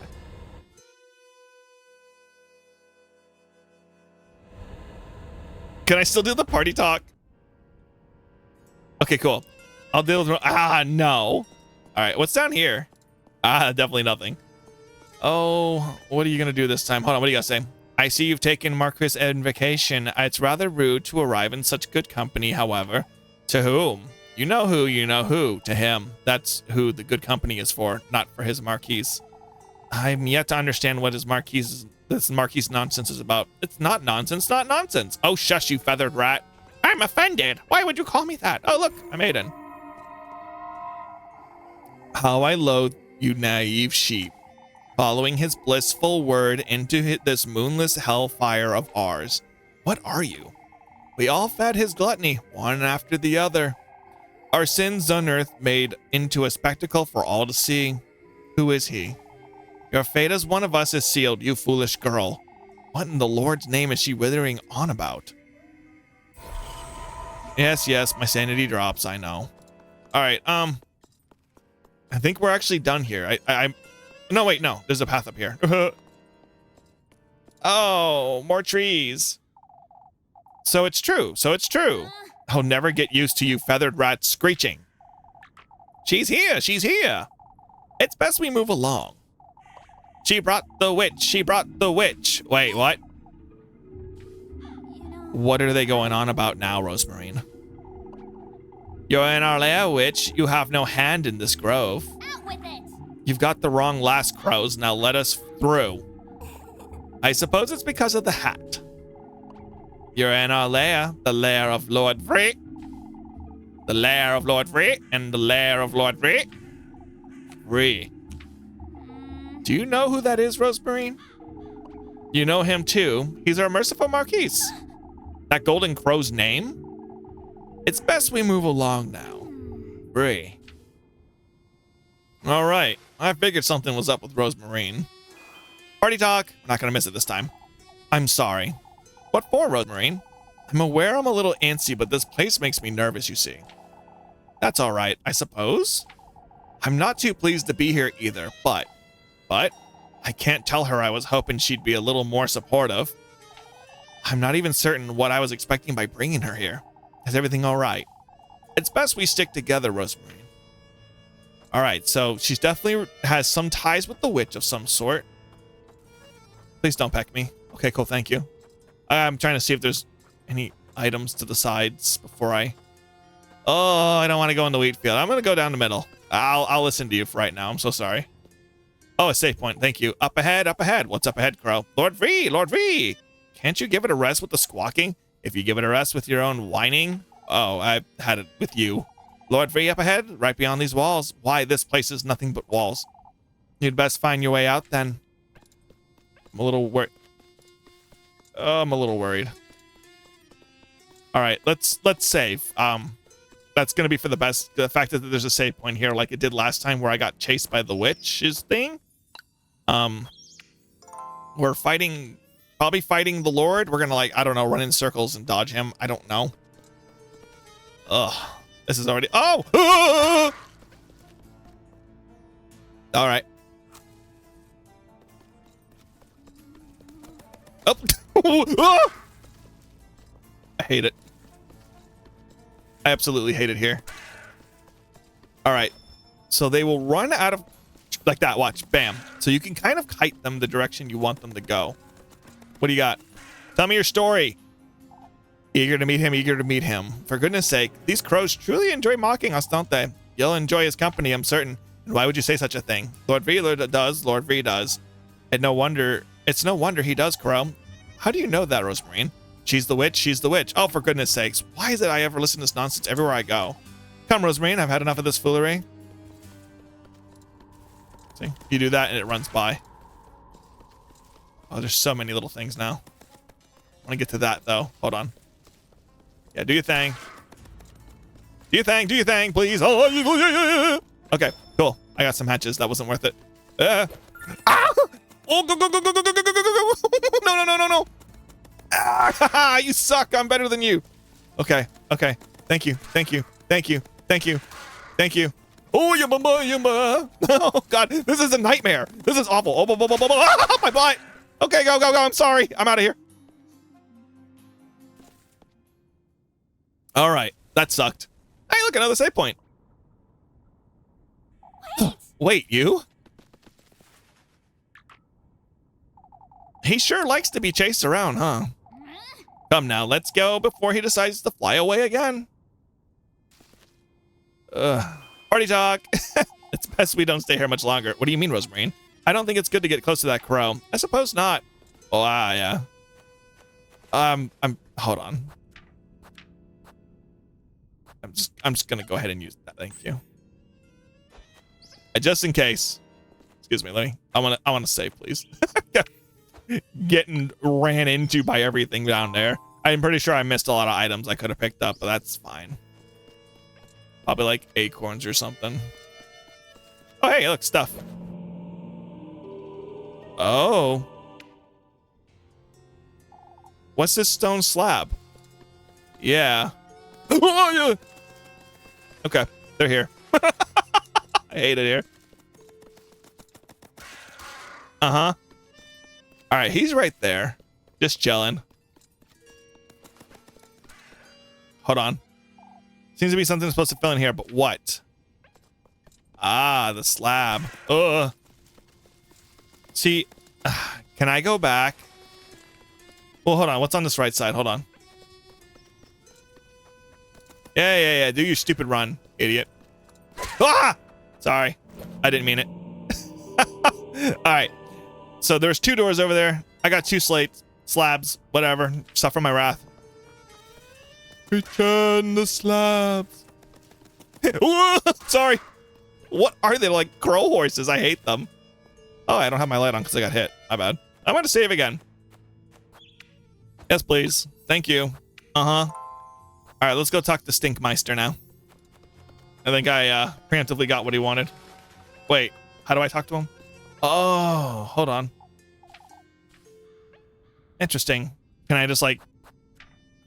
Speaker 1: Can I still do the party talk? Okay, cool. I'll deal with... Ah, no. All right, what's down here? Ah, definitely nothing. Oh, what are you going to do this time? Hold on, what do you got to say? I see you've taken Marcus on vacation. It's rather rude to arrive in such good company, however. To whom? You know who, you know who. To him. That's who the good company is for, not for his Marquise. I'm yet to understand what this Marquise nonsense is about. It's not nonsense, not nonsense. Oh, shush, you feathered rat. I'm offended. Why would you call me that? Oh, look, I'm Aiden. How I loathe you naive sheep. Following his blissful word into this moonless hellfire of ours. What are you? We all fed his gluttony, one after the other. Our sins on earth made into a spectacle for all to see. Who is he? Your fate as one of us is sealed, you foolish girl. What in the Lord's name is she withering on about? Yes, my sanity drops, I know. All right, I think we're actually done here. No, wait, no. There's a path up here. Oh, more trees. So it's true. I'll never get used to you feathered rats screeching. She's here. It's best we move along. She brought the witch. Wait, what? What are they going on about now, Rosemarine? You're in our lair, witch. You have no hand in this grove.
Speaker 3: Out with it!
Speaker 1: You've got the wrong last, crows. Now let us through. I suppose it's because of the hat. You're in our lair, the lair of Lord Free. The lair of Lord Free and the lair of Lord Free. Free. Do you know who that is, Rosemarine? You know him too. He's our merciful Marquise. That golden crow's name? It's best we move along now. Free. All right. I figured something was up with Rosemarine. Party talk. I'm not going to miss it this time. I'm sorry. What for, Rosemarine? I'm aware I'm a little antsy, but this place makes me nervous, you see. That's all right, I suppose. I'm not too pleased to be here either, but I can't tell her I was hoping she'd be a little more supportive. I'm not even certain what I was expecting by bringing her here. Is everything all right? It's best we stick together, Rosemarine. All right, so she's definitely has some ties with the witch of some sort. Please don't peck me. Okay, cool, thank you. I'm trying to see if there's any items to the sides before I... Oh, I don't want to go in the wheat field. I'm going to go down the middle. I'll listen to you for right now. I'm so sorry. Oh, a safe point. Thank you. Up ahead, up ahead. What's up ahead, Crow? Lord V, Lord V. Can't you give it a rest with the squawking? If you give it a rest with your own whining? Oh, I had it with you. Lord V up ahead, right beyond these walls. Why, this place is nothing but walls. You'd best find your way out then. I'm a little worried. I'm a little worried. All right, let's save. That's gonna be for the best. The fact that there's a save point here, like it did last time, where I got chased by the witch's thing. We're probably fighting the Lord. We're gonna, like, I don't know, run in circles and dodge him. I don't know. Ugh, this is already. Oh! Ah! All right. Oh! I hate it. I absolutely hate it here. All right. So they will run out of... Like that, watch. Bam. So you can kind of kite them the direction you want them to go. What do you got? Tell me your story. Eager to meet him, eager to meet him. For goodness sake, these crows truly enjoy mocking us, don't they? You'll enjoy his company, I'm certain. And why would you say such a thing? Lord V does, Lord V does. And no wonder... It's no wonder he does, Crow. How do you know that, Rosemarine? She's the witch, she's the witch. Oh, for goodness sakes. Why is it I ever listen to this nonsense everywhere I go? Come, Rosemarine, I've had enough of this foolery. See? You do that and it runs by. Oh, there's so many little things now. I want to get to that, though. Hold on. Yeah, do your thing. Do your thing, please. Oh, okay, cool. I got some hatches. That wasn't worth it. Ah! Oh, go, go, go, go, go, go, go, go, go, go. No, no, no, no, no. Ah, you suck. I'm better than you. Okay, okay. Thank you, thank you, thank you, thank you, thank you. Oh, yumma. Oh, God, this is a nightmare. This is awful. Oh, my butt. Okay, go, go, go. I'm sorry. I'm out of here. All right, that sucked. Hey, look, another save point. Wait, you? He sure likes to be chased around, huh? Come now, let's go before he decides to fly away again. Party talk. It's best we don't stay here much longer. What do you mean, Rosemarine? I don't think it's good to get close to that crow. I suppose not. Oh, yeah. Hold on. I'm just gonna go ahead and use that. Thank you. Just in case. Excuse me, I wanna save, please. Getting ran into by everything down there. I'm pretty sure I missed a lot of items I could have picked up, but that's fine. Probably like acorns or something. Oh, hey, look, stuff. Oh. What's this stone slab? Yeah. Oh, yeah. Okay, they're here. I hate it here. Uh-huh. All right, he's right there. Just chilling. Hold on. Seems to be something supposed to fill in here, but what? Ah, the slab. Ugh. See, can I go back? Well, hold on. What's on this right side? Hold on. Yeah. Do your stupid run, idiot. Ah! Sorry. I didn't mean it. All right. So there's 2 doors over there. I got 2 slabs, whatever. Suffer my wrath. Return the slabs. Sorry. What are they, like crow horses? I hate them. Oh, I don't have my light on because I got hit. My bad. I'm going to save again. Yes, please. Thank you. Uh-huh. All right, let's go talk to Stinkmeister now. I think I preemptively got what he wanted. Wait, how do I talk to him? Oh, hold on. Interesting. Can I just like...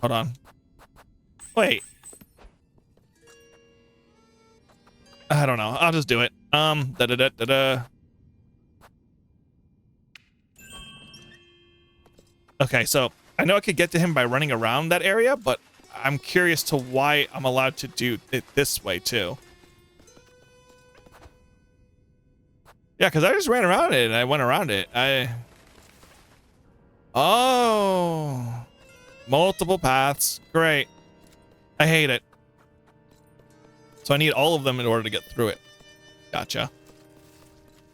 Speaker 1: Hold on. Wait. I don't know. I'll just do it. Okay, so I know I could get to him by running around that area, but I'm curious to why I'm allowed to do it this way too. Yeah, because I just ran around it and I went around it. Oh. Multiple paths. Great. I hate it. So I need all of them in order to get through it. Gotcha.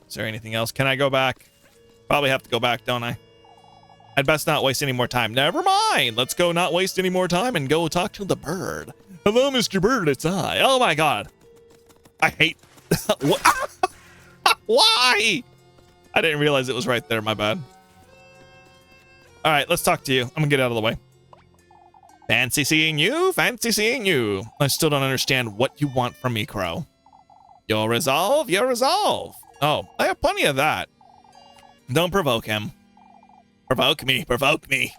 Speaker 1: Is there anything else? Can I go back? Probably have to go back, don't I? I'd best not waste any more time. Never mind. Let's go not waste any more time and go talk to the bird. Hello, Mr. Bird. It's I. Oh, my God. I hate... Why? I didn't realize it was right there. My bad. All right, let's talk to you. I'm going to get out of the way. Fancy seeing you. Fancy seeing you. I still don't understand what you want from me, Crow. Your resolve. Your resolve. Oh, I have plenty of that. Don't provoke him. Provoke me. Provoke me.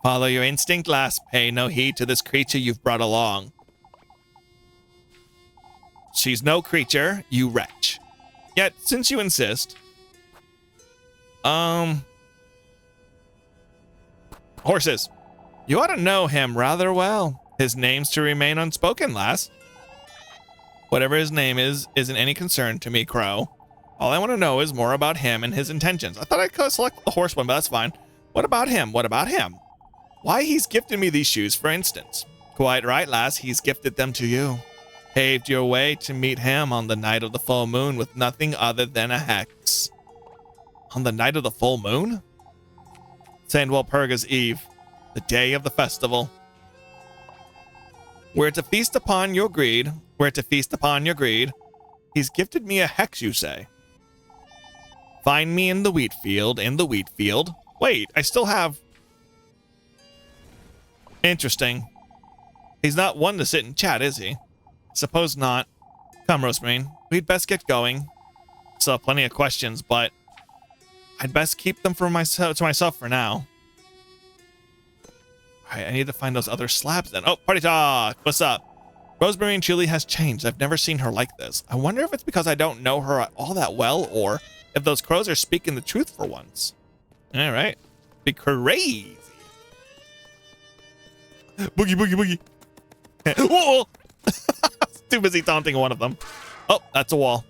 Speaker 1: Follow your instinct, lass. Pay no heed to this creature you've brought along. She's no creature, you wretch. Yet, since you insist... Horses. You ought to know him rather well. His name's to remain unspoken, lass. Whatever his name is, isn't any concern to me, Crow. All I want to know is more about him and his intentions. I thought I could select the horse one, but that's fine. What about him? What about him? Why, he's gifted me these shoes, for instance. Quite right, lass. He's gifted them to you. Paved your way to meet him on the night of the full moon with nothing other than a hex. On the night of the full moon? St. Walpurga's Eve. The day of the festival. We're to feast upon your greed. We're to feast upon your greed. He's gifted me a hex, you say? Find me in the wheat field. In the wheat field. Wait, I still have... Interesting. He's not one to sit and chat, is he? Suppose not. Come, Rosemarine. We'd best get going. Still have plenty of questions, but I'd best keep them for myself for now. Alright, I need to find those other slabs then. Oh, party talk! What's up? Rosemarine truly has changed. I've never seen her like this. I wonder if it's because I don't know her all that well, or if those crows are speaking the truth for once. Alright. Be crazy. Boogie, boogie, boogie. Whoa! Too busy taunting one of them. Oh, that's a wall.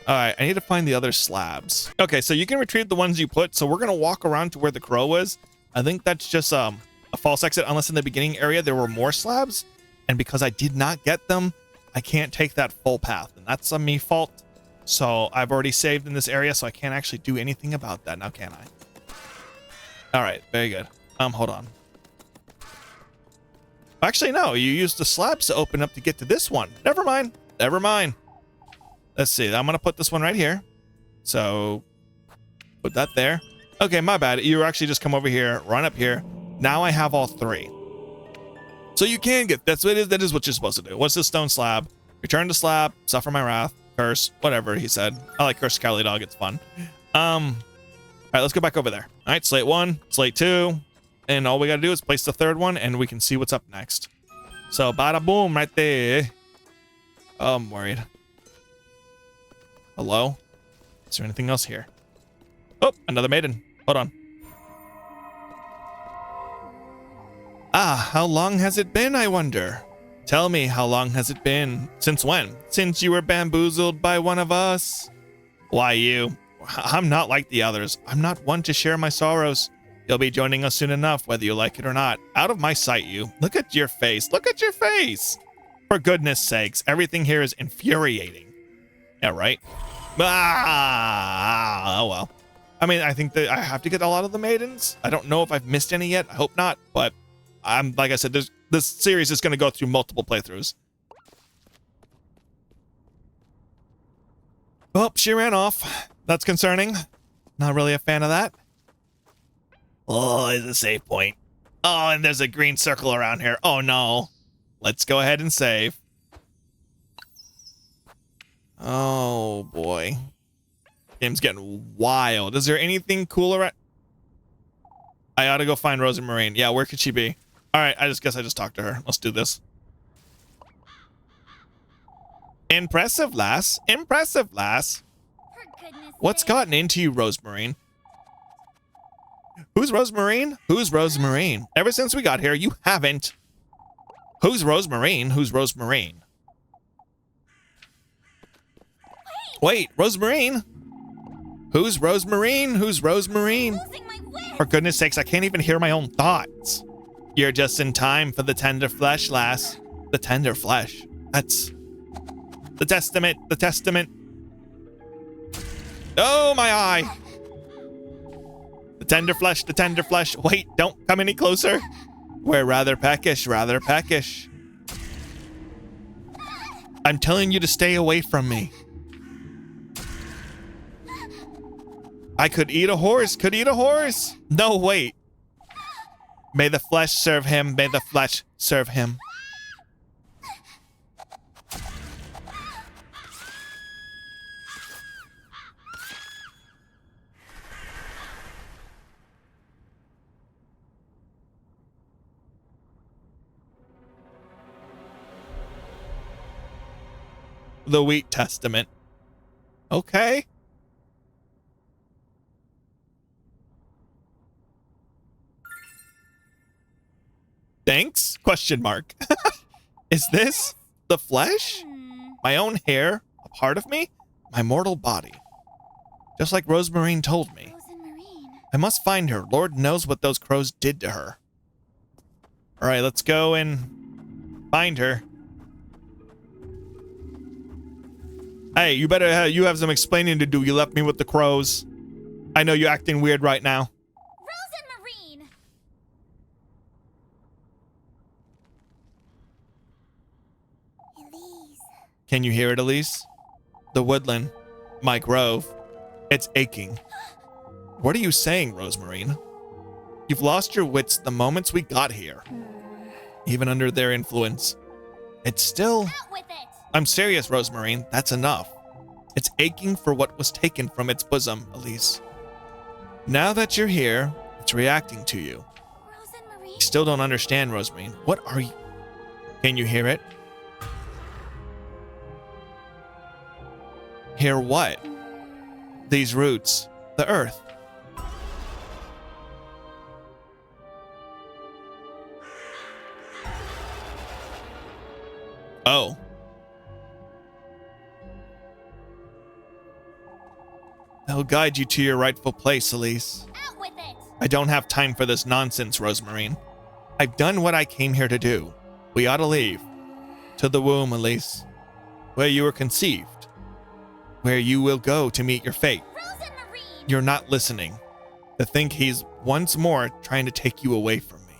Speaker 1: Alright, I need to find the other slabs. Okay, so you can retrieve the ones you put, so we're going to walk around to where the crow was. I think that's just a false exit, unless in the beginning area there were more slabs. And because I did not get them, I can't take that full path. And that's a me fault. So I've already saved in this area, so I can't actually do anything about that now, can I? Alright, very good. Hold on. Actually, no, you used the slabs to open up to get to this one. Never mind. Never mind. Let's see. I'm going to put this one right here. So put that there. Okay, my bad. You actually just come over here, run up here. Now I have all three. So you can get, that is what you're supposed to do. What's this stone slab? Return to slab, suffer my wrath, curse, whatever he said. I like curse Cowley Dog. It's fun. All right, let's go back over there. All right, slate 1, slate 2. And all we got to do is place the third one, and we can see what's up next. So, bada boom, right there. Oh, I'm worried. Hello? Is there anything else here? Oh, another maiden. Hold on. Ah, how long has it been, I wonder? Tell me, how long has it been? Since when? Since you were bamboozled by one of us? Why, you? I'm not like the others. I'm not one to share my sorrows. You'll be joining us soon enough, whether you like it or not. Out of my sight, you. Look at your face. Look at your face. For goodness sakes, everything here is infuriating. Yeah, right? Ah, oh well. I mean, I think that I have to get a lot of the maidens. I don't know if I've missed any yet. I hope not, but like I said, this series is going to go through multiple playthroughs. Well, she ran off. That's concerning. Not really a fan of that. Oh, there's a save point. Oh, and there's a green circle around here. Oh, no. Let's go ahead and save. Oh, boy. Game's getting wild. Is there anything cool around? I ought to go find ROZENMARINE. Yeah, where could she be? All right, I guess I just talked to her. Let's do this. Impressive, lass. Impressive, lass.
Speaker 3: For goodness
Speaker 1: What's
Speaker 3: sake.
Speaker 1: gotten into you, Rosemarine? Who's Rosemarine? Who's Rosemarine? Ever since we got here, you haven't. Who's Rosemarine? Who's Rosemarine? Wait, Rosemarine? Who's Rosemarine? Who's Rosemarine?
Speaker 3: Losing my wit.
Speaker 1: For goodness sakes, I can't even hear my own thoughts. You're just in time for the tender flesh, lass. The tender flesh. That's the testament. The testament. Oh, my eye. The tender flesh. The tender flesh. Wait, don't come any closer. We're rather peckish. Rather peckish. I'm telling you to stay away from me. I could eat a horse. Could eat a horse. No, wait. May the flesh serve him. May the flesh serve him. The Wheat Testament. Okay. Thanks? Question mark. Is this the flesh? My own hair? A part of me? My mortal body. Just like ROZENMARINE told me.
Speaker 3: ROZENMARINE.
Speaker 1: I must find her. Lord knows what those crows did to her. Alright, let's go and find her. Hey, you better you have some explaining to do. You left me with the crows. I know you're acting weird right now.
Speaker 3: ROZENMARINE. Elise.
Speaker 1: Can you hear it, Elise? The woodland, my grove, it's aching. What are you saying, ROZENMARINE? You've lost your wits the moments we got here. Even under their influence. It's still...
Speaker 3: Out with it!
Speaker 1: I'm serious, Rosemarine. That's enough. It's aching for what was taken from its bosom, Elise. Now that you're here, it's reacting to you.
Speaker 3: ROZENMARINE?
Speaker 1: I still don't understand, Rosemarine. What are you... Can you hear it? Hear what? These roots. The earth. Oh. They'll guide you to your rightful place, Elise.
Speaker 3: Out with it!
Speaker 1: I don't have time for this nonsense, Rosemarine. I've done what I came here to do. We ought to leave. To the womb, Elise. Where you were conceived. Where you will go to meet your fate.
Speaker 3: ROZENMARINE!
Speaker 1: You're not listening. To think he's once more trying to take you away from me.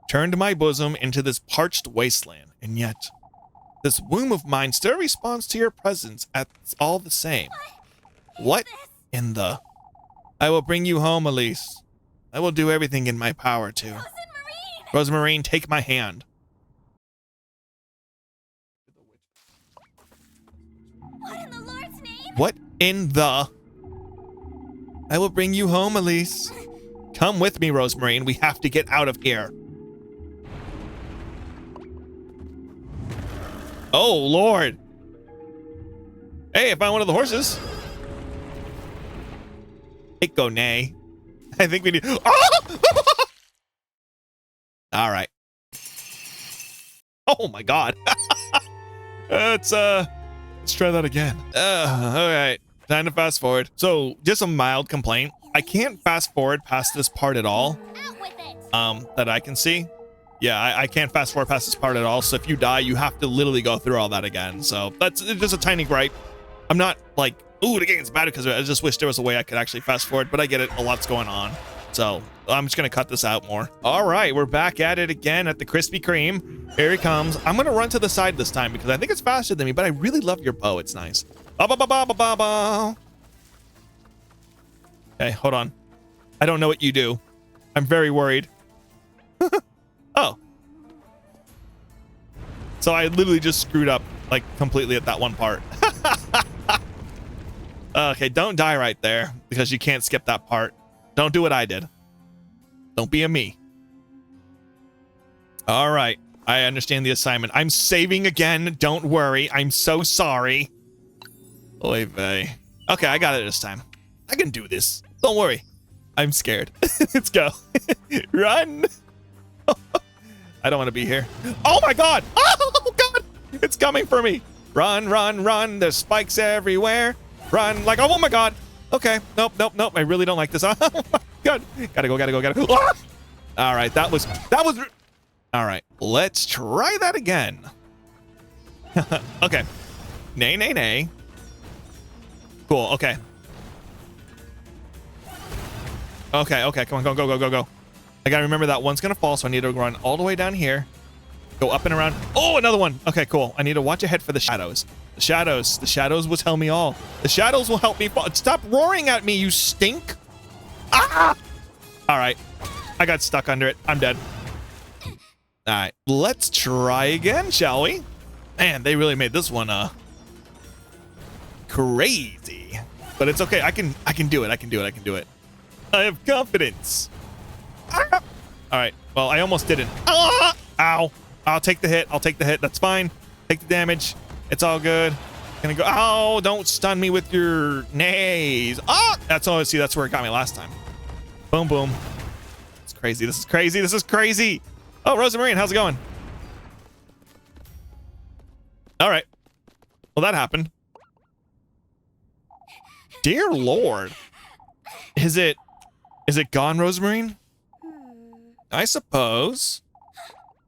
Speaker 1: Turned my bosom into this parched wasteland, and yet this womb of mine still responds to your presence as all the same. What in the... I will bring you home, Elise. I will do everything in my power to.
Speaker 3: ROZENMARINE!
Speaker 1: Rosemarine, take my hand.
Speaker 3: What in the Lord's name?
Speaker 1: What in the... I will bring you home, Elise. Come with me, Rosemarine. We have to get out of here. Oh, Lord. Hey, I found one of the horses. Hey, go nay. I think we need... Oh! All right. Oh, my God. Let's try that again. All right. Time to fast forward. So, just a mild complaint. I can't fast forward past this part at all.
Speaker 3: Out with it!
Speaker 1: That I can see. Yeah, I can't fast forward past this part at all. So if you die, you have to literally go through all that again. So that's just a tiny gripe. I'm not like, ooh, the game's bad, because I just wish there was a way I could actually fast forward, but I get it. A lot's going on. So I'm just going to cut this out more. All right, we're back at it again at the Krispy Kreme. Here he comes. I'm going to run to the side this time because I think it's faster than me, but I really love your bow. It's nice. Ba ba ba ba ba ba ba. Okay, hold on. I don't know what you do. I'm very worried. Oh. So I literally just screwed up like completely at that one part. Okay, don't die right there because you can't skip that part. Don't do what I did. Don't be a me. All right. I understand the assignment. I'm saving again. Don't worry. I'm so sorry. Oy vey. Okay, I got it this time. I can do this. Don't worry. I'm scared. Let's go. Run. I don't want to be here. Oh my God. Oh God. It's coming for me. Run, run, run. There's spikes everywhere. Run like, oh my God. Okay. Nope, nope, nope. I really don't like this. Oh my God. Gotta go, gotta go, gotta go. Ah! All right. That was. All right. Let's try that again. Okay. Nay, nay, nay. Cool. Okay. Okay, okay. Come on. Go, go, go, go, go. I gotta remember that one's gonna fall, so I need to run all the way down here. Go up and around. Oh, another one. Okay, cool. I need to watch ahead for the shadows. The shadows. The shadows will tell me all. The shadows will help me fall. Stop roaring at me, you stink. Ah! All right. I got stuck under it. I'm dead. All right. Let's try again, shall we? Man, they really made this one crazy. But it's okay. I can do it. I can do it. I can do it. I have confidence. Ah! All right. Well, I almost didn't. Ah! Ow. I'll take the hit. I'll take the hit. That's fine. Take the damage. It's all good. Gonna go. Oh, don't stun me with your nays. Ah! That's all. See, that's where it got me last time. Boom, boom. It's crazy. This is crazy. This is crazy. Oh, ROZENMARINE, how's it going? All right. Well, that happened. Dear Lord. Is it gone, ROZENMARINE? I suppose.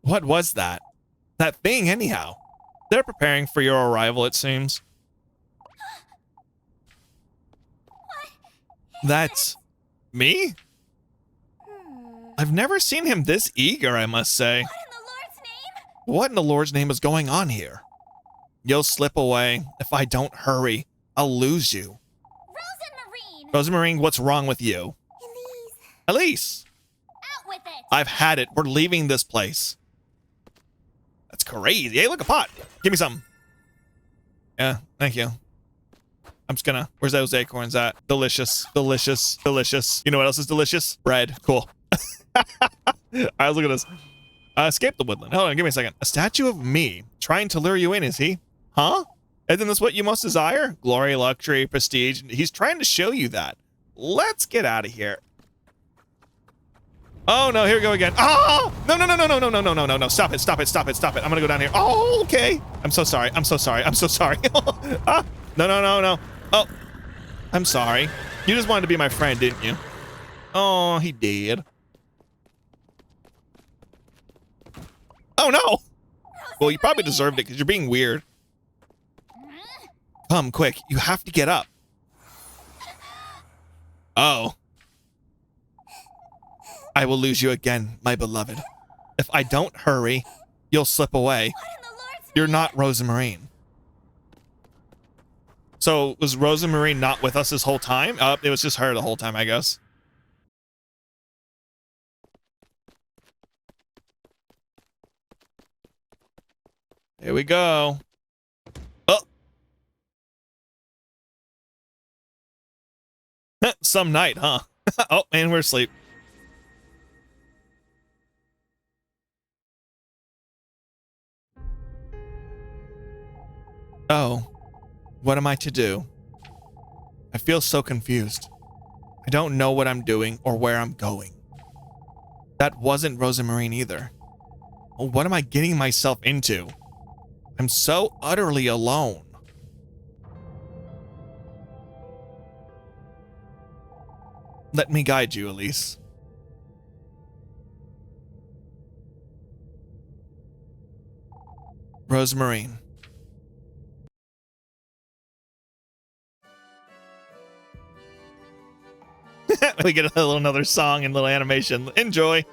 Speaker 1: What was that? That thing, anyhow. They're preparing for your arrival, it seems. That's me? I've never seen him this eager, I must say.
Speaker 3: What in the Lord's name?
Speaker 1: What in the Lord's name is going on here? You'll slip away. If I don't hurry, I'll lose you.
Speaker 3: ROZENMARINE!
Speaker 1: ROZENMARINE, what's wrong with you?
Speaker 3: Elise!
Speaker 1: Elise!
Speaker 3: Out with it!
Speaker 1: I've had it. We're leaving this place. That's crazy. Hey, look, a pot. Give me some. Yeah, thank you. I'm just gonna... Where's those acorns at? Delicious. Delicious. Delicious. You know what else is delicious? Bread. Cool. All right, look at this. Escape the woodland. Hold on, give me a second. A statue of me trying to lure you in, is he? Huh? Isn't this what you most desire? Glory, luxury, prestige. He's trying to show you that. Let's get out of here. Oh, no, here we go again. Oh! No, no, no, no, no, no, no, no, no, no, no. Stop it, stop it, stop it, stop it. I'm gonna go down here. Oh, okay. I'm so sorry. I'm so sorry. I'm so sorry. Ah, no, no, no, no. Oh, I'm sorry. You just wanted to be my friend, didn't you? Oh, he did. Oh, no. Well, you probably deserved it because you're being weird. Come, quick. You have to get up. Oh. I will lose you again, my beloved. If I don't hurry, you'll slip away. You're not ROZENMARINE. So was ROZENMARINE not with us this whole time? It was just her the whole time, I guess. Here we go. Oh. Some night, huh? Oh, and we're asleep. Oh, what am I to do? I feel so confused. I don't know what I'm doing or where I'm going. That wasn't ROZENMARINE either. Well, what am I getting myself into? I'm so utterly alone. Let me guide you, Elise. ROZENMARINE. We get another song and little animation. Enjoy.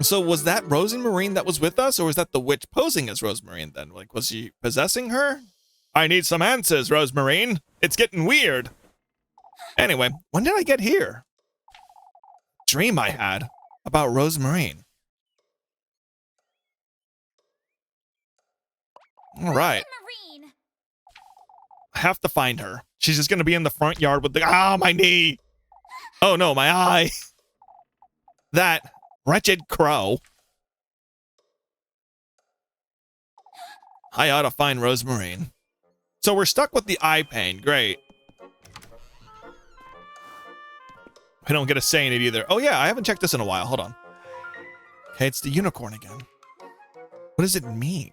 Speaker 1: So was that ROZENMARINE that was with us, or was that the witch posing as ROZENMARINE then? Like, was she possessing her? I need some answers, ROZENMARINE. It's getting weird. Anyway, when did I get here? Dream I had about ROZENMARINE. All right. I have to find her. She's just going to be in the front yard with the... Ah, my knee. Oh, no, my eye. That... wretched crow. I ought to find ROZENMARINE. So we're stuck with the eye pain. Great. I don't get a say in it either. Oh yeah, I haven't checked this in a while. Hold on. Okay, it's the unicorn again. What does it mean?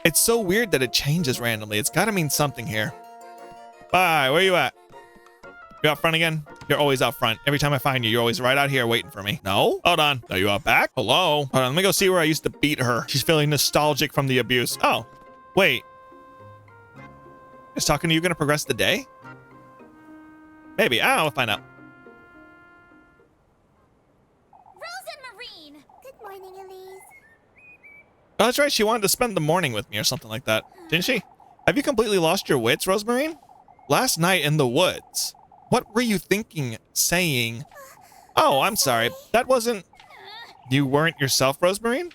Speaker 1: It's so weird that it changes randomly. It's got to mean something here. Bye, where you at? You out front again? You're always out front. Every time I find you, you're always right out here waiting for me. No? Hold on. Are you out back? Hello? Hold on, let me go see where I used to beat her. She's feeling nostalgic from the abuse. Oh, wait. Is talking to you gonna progress the day? Maybe. I'll find out.
Speaker 3: ROZENMARINE. Good morning, Elise.
Speaker 1: Oh, that's right. She wanted to spend the morning with me or something like that. Didn't she? Have you completely lost your wits, ROZENMARINE? Last night in the woods. What were you thinking, saying? Oh, I'm sorry. That wasn't... You weren't yourself, ROZENMARINE?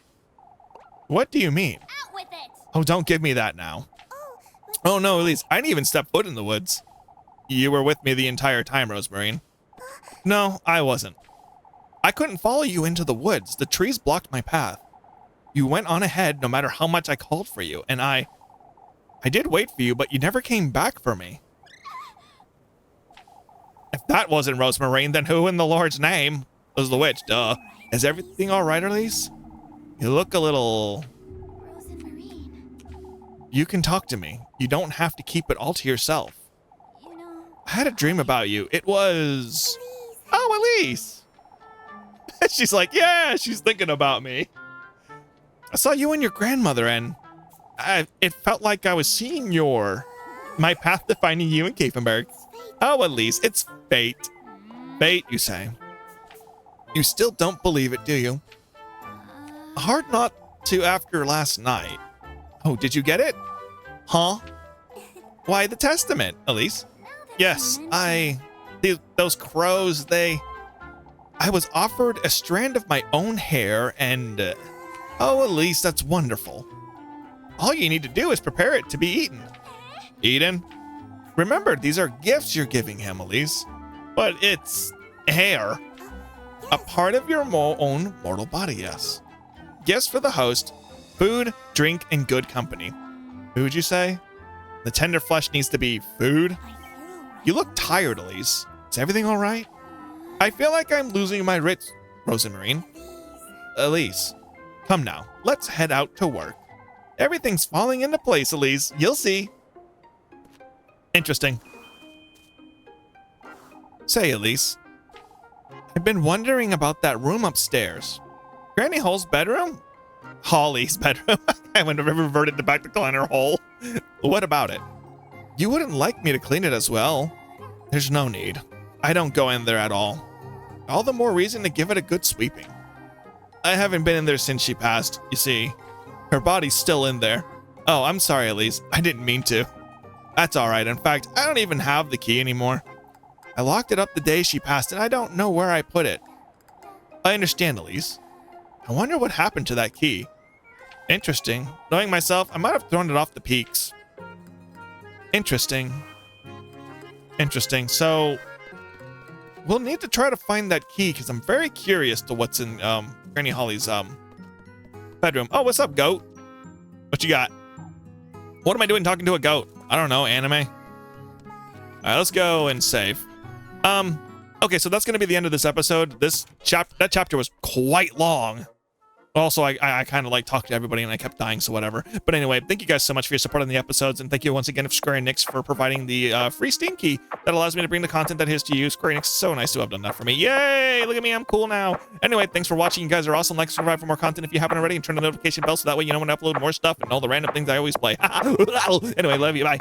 Speaker 1: What do you mean?
Speaker 3: Out with it.
Speaker 1: Oh, don't give me that now. Oh, no, Elise. I didn't even step foot in the woods. You were with me the entire time, ROZENMARINE. No, I wasn't. I couldn't follow you into the woods. The trees blocked my path. You went on ahead no matter how much I called for you, and I did wait for you, but you never came back for me. If that wasn't ROZENMARINE, then who in the Lord's name was the witch? Duh. Is everything all right, Elise? You look a little...
Speaker 3: ROZENMARINE.
Speaker 1: You can talk to me. You don't have to keep it all to yourself.
Speaker 3: You know...
Speaker 1: I had a dream about you. It was... Oh, Elise! She's like, yeah, she's thinking about me. I saw you and your grandmother, and it felt like I was seeing my path to finding you in Kaefenberg. Oh, Elise, it's fate. Fate, you say. You still don't believe it, do you? Hard not to after last night. Oh, did you get it? Huh? Why, the testament, Elise. Yes, those crows, I was offered a strand of my own hair and... oh, Elise, that's wonderful. All you need to do is prepare it to be eaten. Eaten? Remember, these are gifts you're giving him, Elise. But it's hair. A part of your own mortal body, yes. Gifts for the host, food, drink, and good company. Food, you say? The tender flesh needs to be food? You look tired, Elise. Is everything all right? I feel like I'm losing my wits, ROZENMARINE. Elise, come now. Let's head out to work. Everything's falling into place, Elise. You'll see. Interesting. Say, Elise, I've been wondering about that room upstairs. Granny Hall's bedroom? Holly's bedroom. I went and reverted back to calling her Hole. What about it? You wouldn't like me to clean it as well. There's no need. I don't go in there at all. All the more reason to give it a good sweeping. I haven't been in there since she passed. You see, her body's still in there. Oh, I'm sorry, Elise. I didn't mean to. That's all right. In fact, I don't even have the key anymore. I locked it up the day she passed, and I don't know where I put it. I understand, Elise. I wonder what happened to that key. Interesting. Knowing myself, I might have thrown it off the peaks. Interesting. Interesting. So, we'll need to try to find that key, because I'm very curious to what's in Granny Holly's bedroom. Oh, what's up, goat? What you got? What am I doing talking to a goat? I don't know, anime. All right, let's go and save. Okay, so that's going to be the end of this episode. That chapter was quite long. Also, I kind of like talked to everybody and I kept dying, so whatever. But anyway, thank you guys so much for your support on the episodes, and thank you once again to Square Enix for providing the free Steam key that allows me to bring the content that is to you. Square Enix is so nice to have done that for me. Yay! Look at me, I'm cool now. Anyway, thanks for watching. You guys are awesome. Like, subscribe for more content if you haven't already, and turn the notification bell so that way you know when I upload more stuff and all the random things I always play. Anyway, love you. Bye.